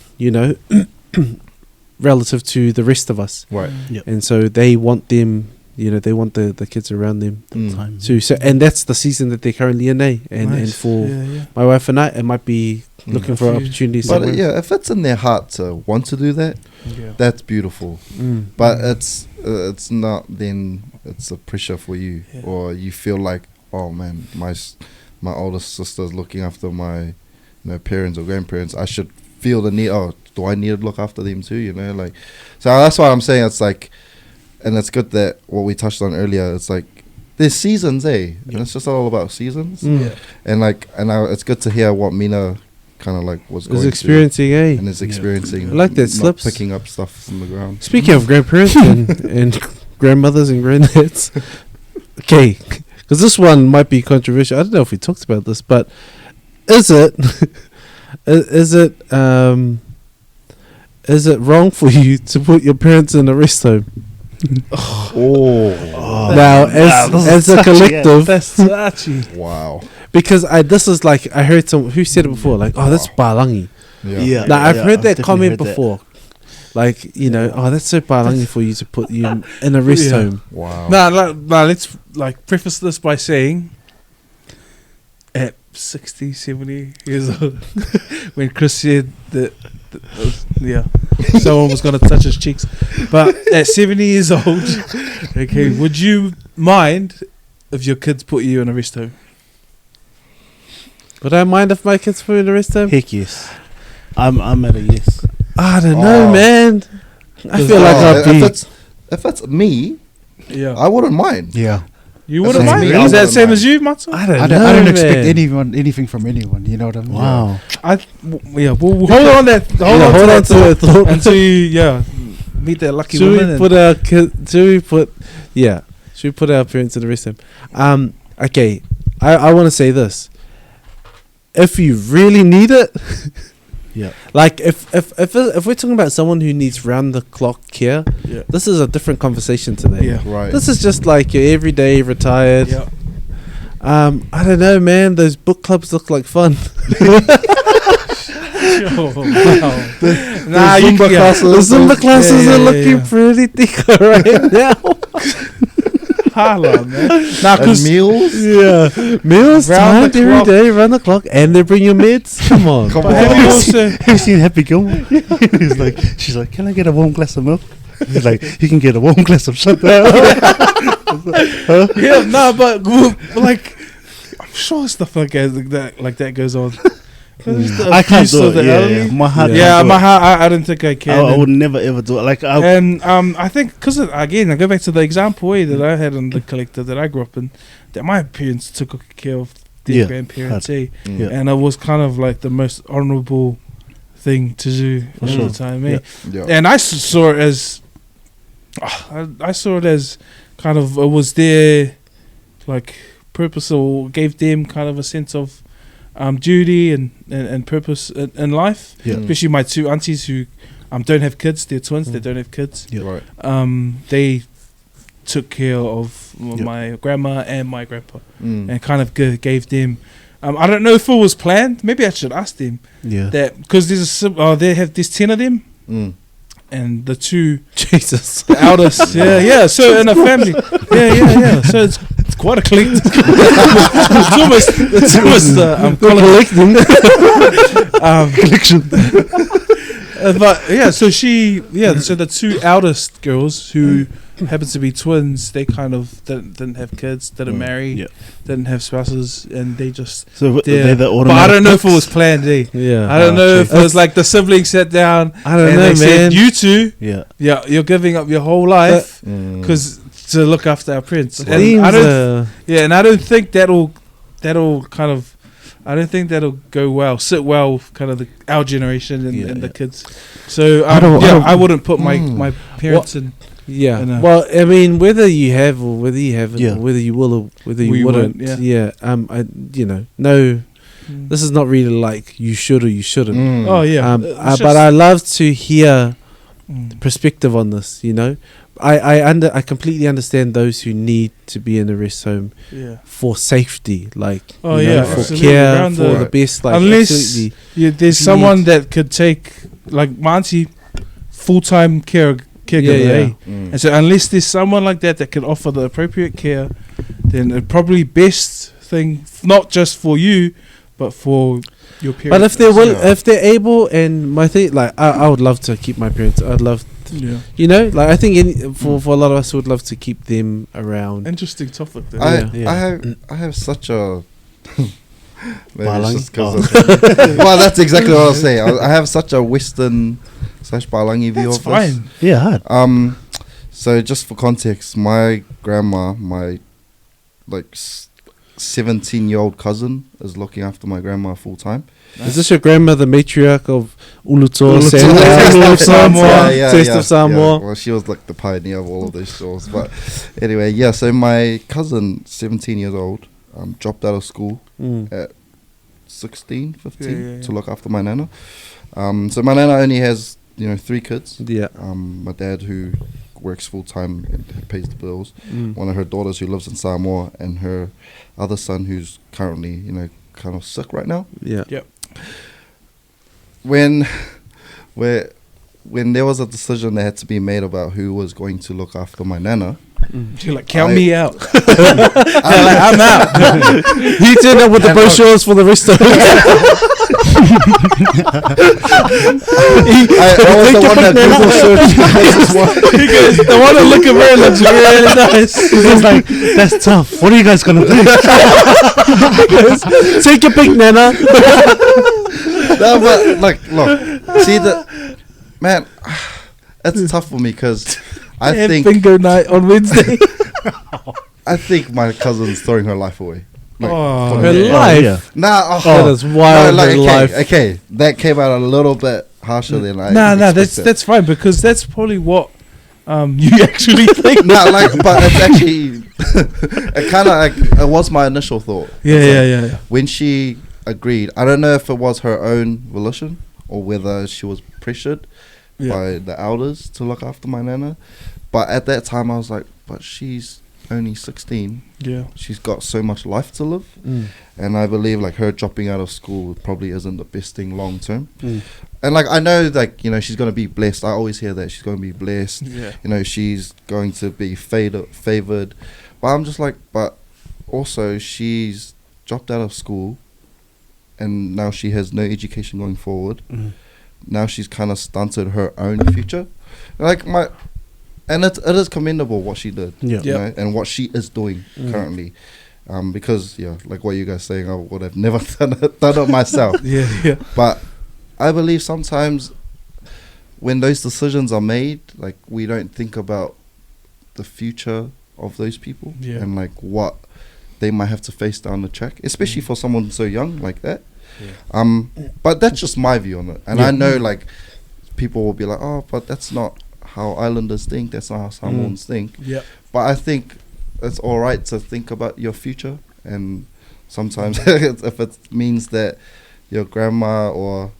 [SPEAKER 6] relative to the rest of us.
[SPEAKER 1] Right.
[SPEAKER 6] And so they want them. They want the kids around them
[SPEAKER 1] Mm.
[SPEAKER 2] Time.
[SPEAKER 6] too. So and that's the season that they're currently in, and
[SPEAKER 4] Nice.
[SPEAKER 6] for
[SPEAKER 4] Yeah.
[SPEAKER 6] my wife and I, it might be
[SPEAKER 1] Mm.
[SPEAKER 6] looking for
[SPEAKER 4] Few-
[SPEAKER 6] opportunities.
[SPEAKER 1] But
[SPEAKER 6] somewhere.
[SPEAKER 1] yeah, if it's in their heart to want to do that,
[SPEAKER 4] Yeah.
[SPEAKER 1] that's beautiful.
[SPEAKER 6] Mm.
[SPEAKER 1] But it's not. Then it's a pressure for you,
[SPEAKER 4] Yeah.
[SPEAKER 1] or you feel like, oh man, my older sister's looking after my parents or grandparents. I should feel the need. Oh, do I need to look after them too? Like, so that's why I'm saying it's like, and it's good that what we touched on earlier. It's like there's seasons, and it's just all about seasons.
[SPEAKER 6] Mm.
[SPEAKER 4] Yeah.
[SPEAKER 1] And it's good to hear what Mina kind of like was
[SPEAKER 6] Was
[SPEAKER 1] going
[SPEAKER 6] experiencing,
[SPEAKER 1] through and is experiencing.
[SPEAKER 6] I like that
[SPEAKER 1] not
[SPEAKER 6] slips.
[SPEAKER 1] picking up stuff from the ground.
[SPEAKER 6] Speaking of grandparents and grandmothers and granddads, okay, because this one might be controversial. I don't know if we talked about this, but is it is it wrong for you to put your parents in a rest home? Now, as a collective,
[SPEAKER 4] That's actually.
[SPEAKER 1] Wow.
[SPEAKER 6] because this is like I heard who said it before, like, oh, that's balangi.
[SPEAKER 1] Yeah.
[SPEAKER 6] Now I've heard that
[SPEAKER 2] definitely
[SPEAKER 6] comment
[SPEAKER 2] heard that.
[SPEAKER 6] before, like oh, that's so balangi for you to put you in a rest
[SPEAKER 4] Yeah.
[SPEAKER 6] home.
[SPEAKER 1] Wow.
[SPEAKER 4] Let's preface this by saying at 60, 70 years old, when Chris said that someone was going to touch his cheeks. But at 70 years old, okay, would you mind if your kids put you in a rest home?
[SPEAKER 6] Would I mind if my kids put in a rest home?
[SPEAKER 2] Heck yes. I'm at a yes.
[SPEAKER 6] I don't know,
[SPEAKER 1] Oh.
[SPEAKER 6] man. I feel like I'd
[SPEAKER 1] if
[SPEAKER 6] be.
[SPEAKER 1] it's me,
[SPEAKER 4] Yeah.
[SPEAKER 1] I wouldn't mind.
[SPEAKER 5] Yeah.
[SPEAKER 4] You
[SPEAKER 1] That's
[SPEAKER 4] wouldn't
[SPEAKER 1] what I
[SPEAKER 4] mind?
[SPEAKER 1] mean. I
[SPEAKER 4] Is that
[SPEAKER 1] wouldn't
[SPEAKER 4] same
[SPEAKER 1] mind.
[SPEAKER 4] as you, Matsu?
[SPEAKER 6] I don't
[SPEAKER 5] I
[SPEAKER 6] know.
[SPEAKER 5] don't expect
[SPEAKER 6] man.
[SPEAKER 5] anything from anyone. You know what I mean?
[SPEAKER 6] Wow.
[SPEAKER 4] We'll hold on that. Hold
[SPEAKER 6] Yeah,
[SPEAKER 4] on
[SPEAKER 6] hold
[SPEAKER 4] to
[SPEAKER 6] on
[SPEAKER 4] that
[SPEAKER 6] to that thought.
[SPEAKER 4] until you meet that lucky
[SPEAKER 6] Should
[SPEAKER 4] woman.
[SPEAKER 6] we
[SPEAKER 4] and-
[SPEAKER 6] put our should we put should we put our parents in the rest of them? Okay, I want to say this. If you really need it,
[SPEAKER 2] Yeah.
[SPEAKER 6] like if we're talking about someone who needs round the clock care,
[SPEAKER 4] Yeah.
[SPEAKER 6] this is a different conversation today.
[SPEAKER 4] Yeah.
[SPEAKER 1] Right.
[SPEAKER 6] This is just like your everyday retired.
[SPEAKER 4] Yeah.
[SPEAKER 6] I don't know, man. Those book clubs look like fun.
[SPEAKER 4] Nah, you
[SPEAKER 1] Zumba classes.
[SPEAKER 6] The Zumba classes are looking
[SPEAKER 4] yeah.
[SPEAKER 6] pretty thick right now.
[SPEAKER 4] Hala, man. Nah,
[SPEAKER 1] And
[SPEAKER 4] because
[SPEAKER 1] meals.
[SPEAKER 6] Yeah, meals
[SPEAKER 4] Round
[SPEAKER 6] timed
[SPEAKER 4] the
[SPEAKER 6] every
[SPEAKER 4] clock.
[SPEAKER 6] day, round the clock, and they bring you meds. Come on,
[SPEAKER 1] Come
[SPEAKER 4] have
[SPEAKER 1] on.
[SPEAKER 4] you also
[SPEAKER 2] Have you seen Happy Gilmore? He's like, she's like, can I get a warm glass of milk? He's like, you can get a warm glass of shut down.
[SPEAKER 4] yeah, no, but like I'm sure stuff like that goes on.
[SPEAKER 2] I can't do it. Yeah, my heart.
[SPEAKER 4] Yeah,
[SPEAKER 2] can't do
[SPEAKER 4] my
[SPEAKER 2] it.
[SPEAKER 4] heart. I don't think I can.
[SPEAKER 2] I would never ever do it. Like,
[SPEAKER 4] And I think because again, I go back to the example that I had in the collective that I grew up in, that my parents took care of their
[SPEAKER 2] Yeah,
[SPEAKER 4] grandparents,
[SPEAKER 2] hard. Yeah.
[SPEAKER 4] and it was kind of like the most honourable thing to do
[SPEAKER 2] For
[SPEAKER 4] at
[SPEAKER 2] sure.
[SPEAKER 4] the time. Eh?
[SPEAKER 1] Yeah.
[SPEAKER 4] And I saw it as, I saw it as kind of it was their like purpose, or gave them kind of a sense of duty and purpose in life.
[SPEAKER 2] Yeah.
[SPEAKER 4] Especially my two aunties who don't have kids. They're twins. They don't have kids.
[SPEAKER 2] Yeah.
[SPEAKER 1] Right.
[SPEAKER 4] They took care of
[SPEAKER 2] Yeah.
[SPEAKER 4] my grandma and my grandpa,
[SPEAKER 1] Mm.
[SPEAKER 4] and kind of gave them. I don't know if it was planned. Maybe I should ask them
[SPEAKER 2] yeah.
[SPEAKER 4] that, because there's 10 of them,
[SPEAKER 1] Mm.
[SPEAKER 4] and the two
[SPEAKER 6] Jesus.
[SPEAKER 4] the eldest. yeah. So in a family, yeah. So it's quite a collective. it's almost
[SPEAKER 2] Collection.
[SPEAKER 4] but yeah, so so the two eldest girls who happen to be twins, they kind of didn't have kids, didn't marry,
[SPEAKER 2] Yeah.
[SPEAKER 4] didn't have spouses, and they just.
[SPEAKER 2] So
[SPEAKER 4] Yeah.
[SPEAKER 2] they're the
[SPEAKER 4] But
[SPEAKER 2] automatic
[SPEAKER 4] I don't know if it
[SPEAKER 2] picks.
[SPEAKER 4] was planned.
[SPEAKER 6] Yeah.
[SPEAKER 4] I don't know if it
[SPEAKER 6] okay.
[SPEAKER 4] was like the siblings sat down.
[SPEAKER 6] I don't
[SPEAKER 4] and
[SPEAKER 6] know,
[SPEAKER 4] they said,
[SPEAKER 6] man.
[SPEAKER 4] you two,
[SPEAKER 2] Yeah.
[SPEAKER 4] you're giving up your whole life
[SPEAKER 1] Mm.
[SPEAKER 4] because to look after our prince. And
[SPEAKER 6] Themes
[SPEAKER 4] I don't,
[SPEAKER 6] are-
[SPEAKER 4] and I don't think that'll kind of. I don't think that'll go well, sit well with kind of our generation and the kids. So
[SPEAKER 5] I don't-
[SPEAKER 4] I wouldn't put my parents in.
[SPEAKER 6] Yeah.
[SPEAKER 4] I know.
[SPEAKER 6] Well, I mean, whether you have or whether you haven't,
[SPEAKER 2] Yeah.
[SPEAKER 6] or whether you will or whether
[SPEAKER 4] We
[SPEAKER 6] you wouldn't.
[SPEAKER 4] won't,
[SPEAKER 6] Yeah. No. This is not really like you should or you shouldn't.
[SPEAKER 1] Mm.
[SPEAKER 4] Oh yeah,
[SPEAKER 6] But I love to hear
[SPEAKER 4] Mm.
[SPEAKER 6] perspective on this. You know, I completely understand those who need to be in a rest home
[SPEAKER 4] yeah.
[SPEAKER 6] for safety, like
[SPEAKER 4] Oh,
[SPEAKER 6] you
[SPEAKER 4] yeah,
[SPEAKER 6] know, for
[SPEAKER 4] absolutely.
[SPEAKER 6] care,
[SPEAKER 4] Around
[SPEAKER 6] for
[SPEAKER 4] the-
[SPEAKER 6] the best. Like
[SPEAKER 4] Unless-
[SPEAKER 6] absolutely.
[SPEAKER 4] Yeah, there's
[SPEAKER 6] You
[SPEAKER 4] someone
[SPEAKER 6] need-
[SPEAKER 4] that could take, like my auntie, full-time caregiver.
[SPEAKER 6] Yeah.
[SPEAKER 4] Eh?
[SPEAKER 1] Mm.
[SPEAKER 4] And so unless there's someone like that can offer the appropriate care, then it probably best thing, not just for you, but for your parents.
[SPEAKER 6] But if they're
[SPEAKER 1] Yeah.
[SPEAKER 6] if they're able, and my thing, like I would love to keep my parents. I'd love,
[SPEAKER 4] yeah.
[SPEAKER 6] you know, like I think for a lot of us would love to keep them around.
[SPEAKER 4] Interesting topic there.
[SPEAKER 6] Yeah.
[SPEAKER 1] I have such a maybe
[SPEAKER 2] Balang?
[SPEAKER 1] it's just 'cause well, that's exactly what I was saying. I have such a Western / Balangi view
[SPEAKER 4] That's
[SPEAKER 1] of
[SPEAKER 4] fine.
[SPEAKER 2] Yeah, hard.
[SPEAKER 1] So just for context, my grandma, my 17-year-old cousin, is looking after my grandma full time.
[SPEAKER 6] Is this your grandmother, matriarch of Uluto,
[SPEAKER 1] Taste
[SPEAKER 6] Samoa,
[SPEAKER 1] of Samoa.
[SPEAKER 6] Taste of Samoa?
[SPEAKER 1] Well, she was like the pioneer of all of those shows. But anyway, yeah. So my cousin, 17 years old, dropped out of school
[SPEAKER 6] Mm.
[SPEAKER 1] at 16, 15
[SPEAKER 4] Yeah.
[SPEAKER 1] to look after my nana. So my nana only has 3 kids.
[SPEAKER 6] Yeah.
[SPEAKER 1] My dad, who works full time and pays the bills.
[SPEAKER 6] Mm.
[SPEAKER 1] One of her daughters who lives in Samoa, and her other son who's currently kind of sick right now.
[SPEAKER 6] Yeah.
[SPEAKER 1] When there was a decision that had to be made about who was going to look after my nana,
[SPEAKER 4] You're like, count
[SPEAKER 1] I-
[SPEAKER 4] me out. I'm out.
[SPEAKER 6] He turned up with the
[SPEAKER 1] And I-
[SPEAKER 6] brochures for the rest of it.
[SPEAKER 1] I was the one that Google searched. This is what-
[SPEAKER 4] The one that looking very luxurious, nice.
[SPEAKER 2] It's like, that's tough. What are you guys gonna do?
[SPEAKER 6] Take your pick, Nana.
[SPEAKER 1] No, but look, see man, it's tough for me because I think
[SPEAKER 4] bingo night on Wednesday.
[SPEAKER 1] I think my cousin's throwing her life away. Like,
[SPEAKER 4] Oh,
[SPEAKER 6] Her
[SPEAKER 1] yeah.
[SPEAKER 6] life.
[SPEAKER 2] yeah.
[SPEAKER 1] Nah,
[SPEAKER 6] That is wild.
[SPEAKER 1] no,
[SPEAKER 6] her life.
[SPEAKER 1] okay, that came out a little bit harsher than I
[SPEAKER 4] Nah,
[SPEAKER 1] expected.
[SPEAKER 4] that's fine because that's probably what you actually think.
[SPEAKER 1] Nah, like, but it's actually it kind of like it was my initial thought. It's like, when she agreed, I don't know if it was her own volition or whether she was pressured by the elders to look after my nana. But at that time, I was like, but she's only 16.
[SPEAKER 4] Yeah.
[SPEAKER 1] She's got so much life to live. And I believe like her dropping out of school probably isn't the best thing long term. And like I know like, you know, she's going to be blessed. I always hear that she's going to be blessed.
[SPEAKER 4] Yeah.
[SPEAKER 1] You know, she's going to be favored. But I'm just like, but also she's dropped out of school and now she has no education going forward. Now she's kind of stunted her own future. Like and it is commendable what she did,
[SPEAKER 2] Yeah.
[SPEAKER 1] you know, and what she is doing currently. Because like what you guys saying, I would have never done it myself.
[SPEAKER 4] Yeah.
[SPEAKER 1] But I believe sometimes when those decisions are made, like we don't think about the future of those people and like what they might have to face down the track, especially for someone so young like that. But that's just my view on it, and I know like people will be like, oh, but that's not how islanders think, that's not how Samoans think. But I think it's all right to think about your future, and sometimes if it means that your grandma or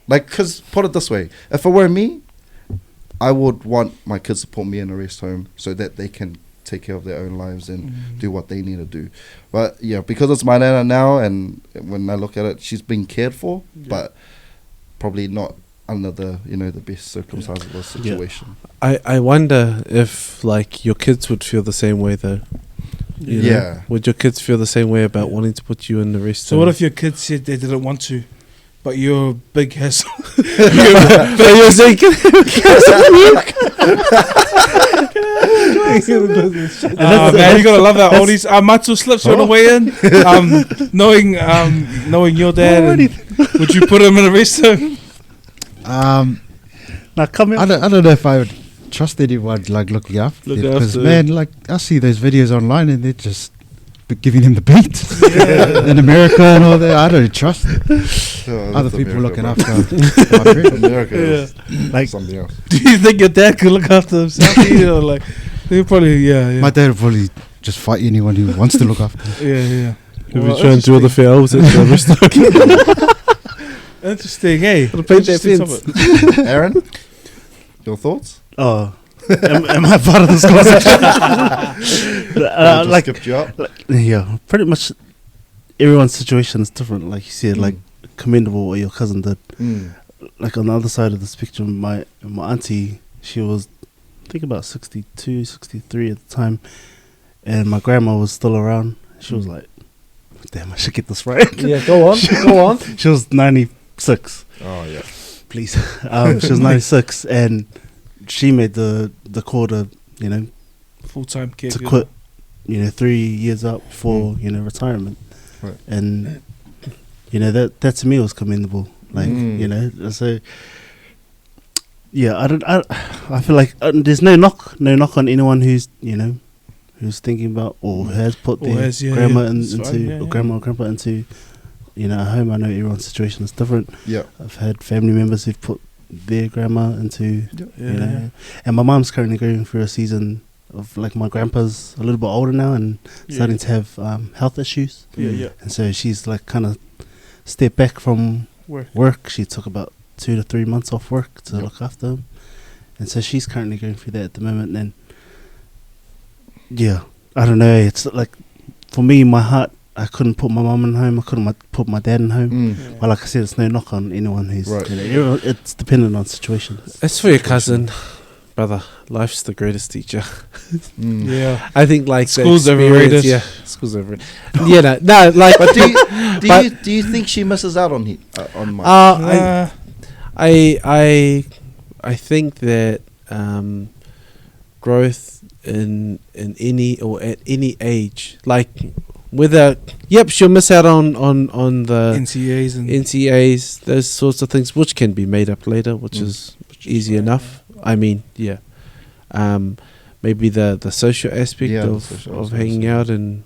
[SPEAKER 1] like, because put it this way, if it were me, I would want my kids to put me in a rest home so that they can take care of their own lives and do what they need to do. But yeah, because it's my nana now, and when I look at it, she's been cared for, but probably not under the, you know, the best circumstances of the situation.
[SPEAKER 6] I wonder if like your kids would feel the same way though. You know? Would your kids feel the same way about wanting to put you in the rest?
[SPEAKER 4] So what if your kids said they didn't want to, but you're a big hassle?
[SPEAKER 6] you're saying,
[SPEAKER 4] man, you gotta love that. All these matzo slips on the way in. Knowing your dad, and would you put him in a rest home?
[SPEAKER 2] Now come in.
[SPEAKER 5] I don't know if I would trust anyone like looking after them, because man, like I see those videos online and they're just giving him the beat in America and all that. I don't trust other people looking after my friend.
[SPEAKER 1] America is
[SPEAKER 2] like
[SPEAKER 1] something else.
[SPEAKER 4] Do you think your dad could look after himself? You know, like they probably
[SPEAKER 5] My dad would probably just fight anyone who wants to look after him.
[SPEAKER 6] If you're trying to do all the fails at the rest of
[SPEAKER 4] Interesting, eh?
[SPEAKER 6] paint that fence.
[SPEAKER 1] Aaron, your thoughts?
[SPEAKER 2] oh am I part of this conversation?
[SPEAKER 1] Like, skipped you up.
[SPEAKER 2] Yeah, pretty much everyone's situation is different. Like you said, like commendable what your cousin did. Like on the other side of the spectrum, my auntie, she was I think about 62, 63 at the time, and my grandma was still around. She was like, damn, I should get this right.
[SPEAKER 6] Yeah, go on.
[SPEAKER 2] She was 96.
[SPEAKER 1] Oh yeah,
[SPEAKER 2] Please. She was 96, and she made the call to, you know,
[SPEAKER 4] Full-time kid
[SPEAKER 2] to quit, you know, 3 years out before, you know, retirement.
[SPEAKER 1] Right.
[SPEAKER 2] And, you know, that to me was commendable. Like, you know, so, yeah, I feel like there's no knock on anyone who's, you know, who's thinking about or has put their grandma or grandma or grandpa into, you know, a home. I know everyone's situation is different.
[SPEAKER 1] Yeah,
[SPEAKER 2] I've had family members who've put their grandma into, you know, and my mom's currently going through a season of, like, my grandpa's a little bit older now and starting to have health issues. And so she's like kind of stepped back from work. She took about 2 to 3 months off work to look after him, and so she's currently going through that at the moment. And yeah, I don't know, it's like, for me, my heart, I couldn't put my mum in home, I couldn't put my dad in home. But like I said, it's no knock on anyone who's, you know, it's dependent on situations.
[SPEAKER 6] It's for your cousin, brother. Life's the greatest teacher.
[SPEAKER 4] Yeah,
[SPEAKER 6] I think like
[SPEAKER 4] school's
[SPEAKER 6] the experience-
[SPEAKER 4] overrated.
[SPEAKER 6] Yeah, school's overrated. Yeah, no, like.
[SPEAKER 1] but do you think she misses out on Mike?
[SPEAKER 6] I think that growth in any or at any age, like whether she'll miss out on the NCAs, those sorts of things, which can be made up later, which is easy enough. I mean, maybe the social aspect
[SPEAKER 1] Yeah, the
[SPEAKER 6] of
[SPEAKER 1] social
[SPEAKER 6] of
[SPEAKER 1] aspect,
[SPEAKER 6] hanging
[SPEAKER 1] yeah.
[SPEAKER 6] out and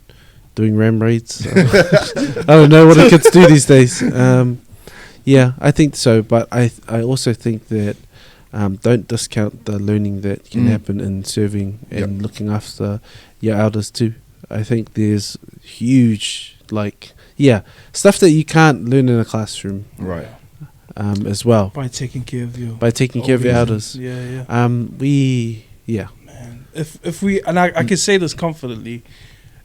[SPEAKER 6] doing ram raids. I don't know what the kids do these days. Yeah, I think so, but I also think that don't discount the learning that can happen in serving and looking after your elders too. I think there's huge, stuff that you can't learn in a classroom,
[SPEAKER 1] Right.
[SPEAKER 6] as well,
[SPEAKER 4] By taking care of you.
[SPEAKER 6] by taking care of your elders.
[SPEAKER 4] Yeah.
[SPEAKER 6] Man,
[SPEAKER 4] If we, and I can say this confidently,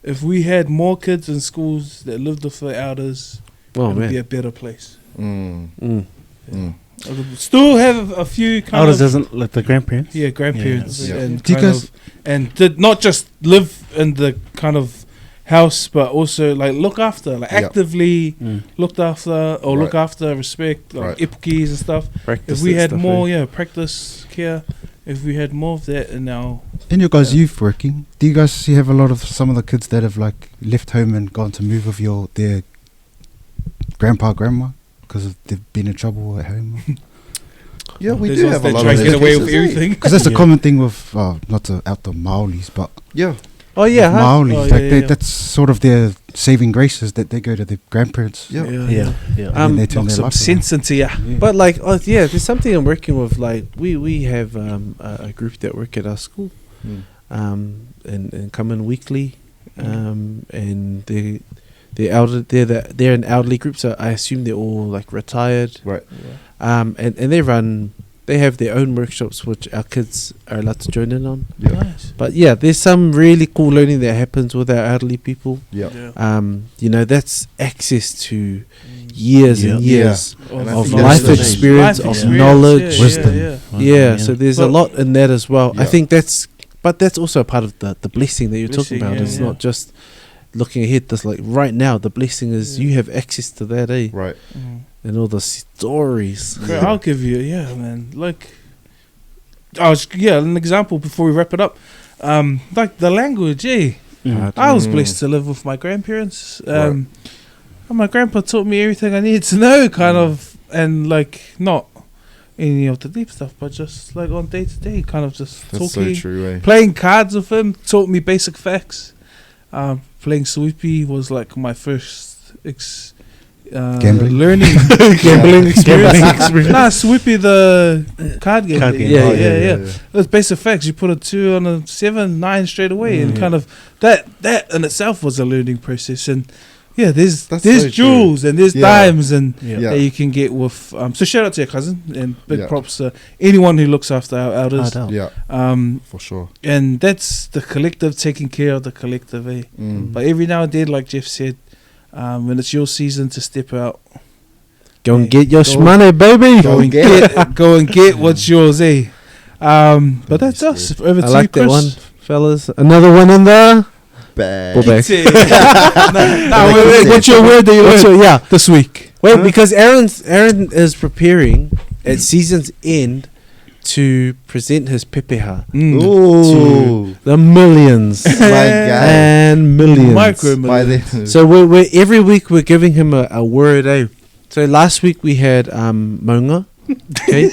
[SPEAKER 4] if we had more kids in schools that lived with their elders, it would be a better place. Still have a few kind
[SPEAKER 2] Elders
[SPEAKER 4] of
[SPEAKER 2] isn't like the grandparents.
[SPEAKER 4] grandparents
[SPEAKER 1] Yeah.
[SPEAKER 4] and
[SPEAKER 5] Do you
[SPEAKER 4] kind
[SPEAKER 5] guys-
[SPEAKER 4] of, and did not just live in the kind of house, but also like look after, like actively looked after or look after, respect, like ipukis and stuff.
[SPEAKER 6] practice
[SPEAKER 4] If we
[SPEAKER 6] that
[SPEAKER 4] had
[SPEAKER 6] stuff,
[SPEAKER 4] more, practice care. If we had more of that in our
[SPEAKER 5] In your guys' youth working, do you guys have a lot of some of the kids that have like left home and gone to move with their grandpa, grandma because they've been in trouble at home?
[SPEAKER 1] Yeah, we
[SPEAKER 4] There's
[SPEAKER 1] do
[SPEAKER 4] ones
[SPEAKER 1] have a
[SPEAKER 4] that
[SPEAKER 1] lot
[SPEAKER 4] try
[SPEAKER 1] of
[SPEAKER 4] to
[SPEAKER 1] those
[SPEAKER 4] get away with
[SPEAKER 1] cases, eh?
[SPEAKER 4] everything.
[SPEAKER 5] Because that's a common thing with not to out the Maoris, but
[SPEAKER 1] Yeah.
[SPEAKER 6] Oh yeah,
[SPEAKER 5] with
[SPEAKER 6] huh?
[SPEAKER 5] Maoris,
[SPEAKER 4] Oh,
[SPEAKER 5] like
[SPEAKER 4] yeah.
[SPEAKER 5] that's sort of their saving graces that they go to their grandparents.
[SPEAKER 1] Yeah.
[SPEAKER 2] Yeah.
[SPEAKER 5] And they turn
[SPEAKER 4] Knock
[SPEAKER 5] their
[SPEAKER 4] some
[SPEAKER 5] life
[SPEAKER 4] sense into ya.
[SPEAKER 6] But there's something I'm working with. Like we have a group that work at our school, and come in weekly, and they're an elderly group, so I assume they're all like retired,
[SPEAKER 1] Right.
[SPEAKER 6] and they have their own workshops which our kids are allowed to join in on.
[SPEAKER 1] Yeah.
[SPEAKER 4] Nice.
[SPEAKER 6] But yeah, there's some really cool learning that happens with our elderly people.
[SPEAKER 1] Yeah.
[SPEAKER 6] That's access to years and years
[SPEAKER 1] And I
[SPEAKER 6] of
[SPEAKER 1] think
[SPEAKER 6] life
[SPEAKER 1] that's the-
[SPEAKER 6] experience, of knowledge,
[SPEAKER 5] wisdom.
[SPEAKER 6] Yeah, so there's a
[SPEAKER 4] But-
[SPEAKER 6] lot in that as well. I
[SPEAKER 1] Yeah.
[SPEAKER 6] think that's also a part of the blessing that you're talking
[SPEAKER 4] Blessing,
[SPEAKER 6] about.
[SPEAKER 4] yeah,
[SPEAKER 6] It's
[SPEAKER 4] yeah.
[SPEAKER 6] not just looking ahead. That's like right now, the blessing is you have access to that,
[SPEAKER 1] Right.
[SPEAKER 6] and all the stories.
[SPEAKER 4] Great, I'll give you, man. Like, an example before we wrap it up. Like the language, I was blessed to live with my grandparents. And my grandpa taught me everything I needed to know, kind of, and like not any of the deep stuff, but just like on day to day, kind of just
[SPEAKER 1] That's
[SPEAKER 4] talking,
[SPEAKER 1] so true, eh?
[SPEAKER 4] playing cards with him. Taught me basic facts. Playing Sweepy was like my first
[SPEAKER 5] Gambling?
[SPEAKER 4] learning
[SPEAKER 6] Gambling experience.
[SPEAKER 4] Nah, Sweepy the card game.
[SPEAKER 2] Card game.
[SPEAKER 4] Yeah. It was basic facts. You put a 2 on a 7, 9 straight away, and kind of that in itself was a learning process. And there's
[SPEAKER 1] That's so
[SPEAKER 4] jewels and there's dimes and
[SPEAKER 1] Yeah.
[SPEAKER 4] that you can get with. So shout out to your cousin and big
[SPEAKER 1] Yeah.
[SPEAKER 4] props to anyone who looks after our elders.
[SPEAKER 1] Yeah. For sure.
[SPEAKER 4] And that's the collective taking care of the collective. But every now and then, like Jeff said, when it's your season to step out,
[SPEAKER 6] Go and get your shmoney, baby.
[SPEAKER 1] Go and get
[SPEAKER 4] go and get what's yours, But that's us. Over
[SPEAKER 6] I
[SPEAKER 4] to
[SPEAKER 6] like
[SPEAKER 4] you,
[SPEAKER 6] that
[SPEAKER 4] Chris.
[SPEAKER 6] one, fellas. Another one in there.
[SPEAKER 1] bag.
[SPEAKER 6] Go back.
[SPEAKER 4] Wait, what's your word that you learned this week?
[SPEAKER 6] Wait, because Aaron is preparing at season's end to present his pepeha
[SPEAKER 1] Ooh.
[SPEAKER 6] the millions
[SPEAKER 1] My God.
[SPEAKER 6] and millions.
[SPEAKER 4] Micro
[SPEAKER 1] By
[SPEAKER 4] millions.
[SPEAKER 1] the
[SPEAKER 6] So we're every week we're giving him a word. So last week we had maunga, okay,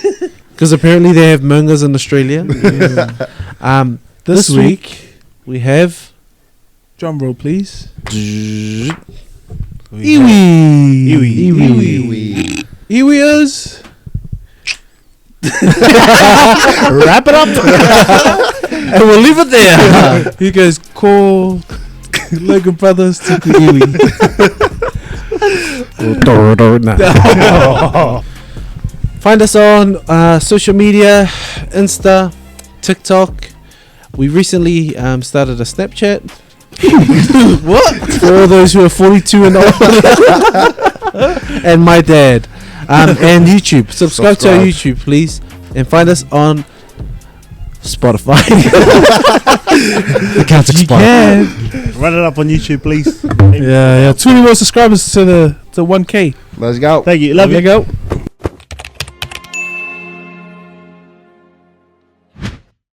[SPEAKER 6] because apparently they have maungas in Australia. This week we have
[SPEAKER 4] Drum roll, please.
[SPEAKER 6] iwi.
[SPEAKER 1] Iwi.
[SPEAKER 4] Iwiers.
[SPEAKER 6] Wrap it up, and we'll leave it there.
[SPEAKER 4] You guys call Logan Brothers to the Iwi.
[SPEAKER 6] Find us on social media, Insta, TikTok. We recently started a Snapchat. What? For all those who are 42 and older. And my dad. And YouTube. Subscribe to our YouTube, please. And find us on Spotify.
[SPEAKER 5] The can't explain.
[SPEAKER 2] Run it up on YouTube, please.
[SPEAKER 4] Yeah. 20 more subscribers to 1K.
[SPEAKER 1] Let's go.
[SPEAKER 2] Thank you. Love you.
[SPEAKER 4] There you go.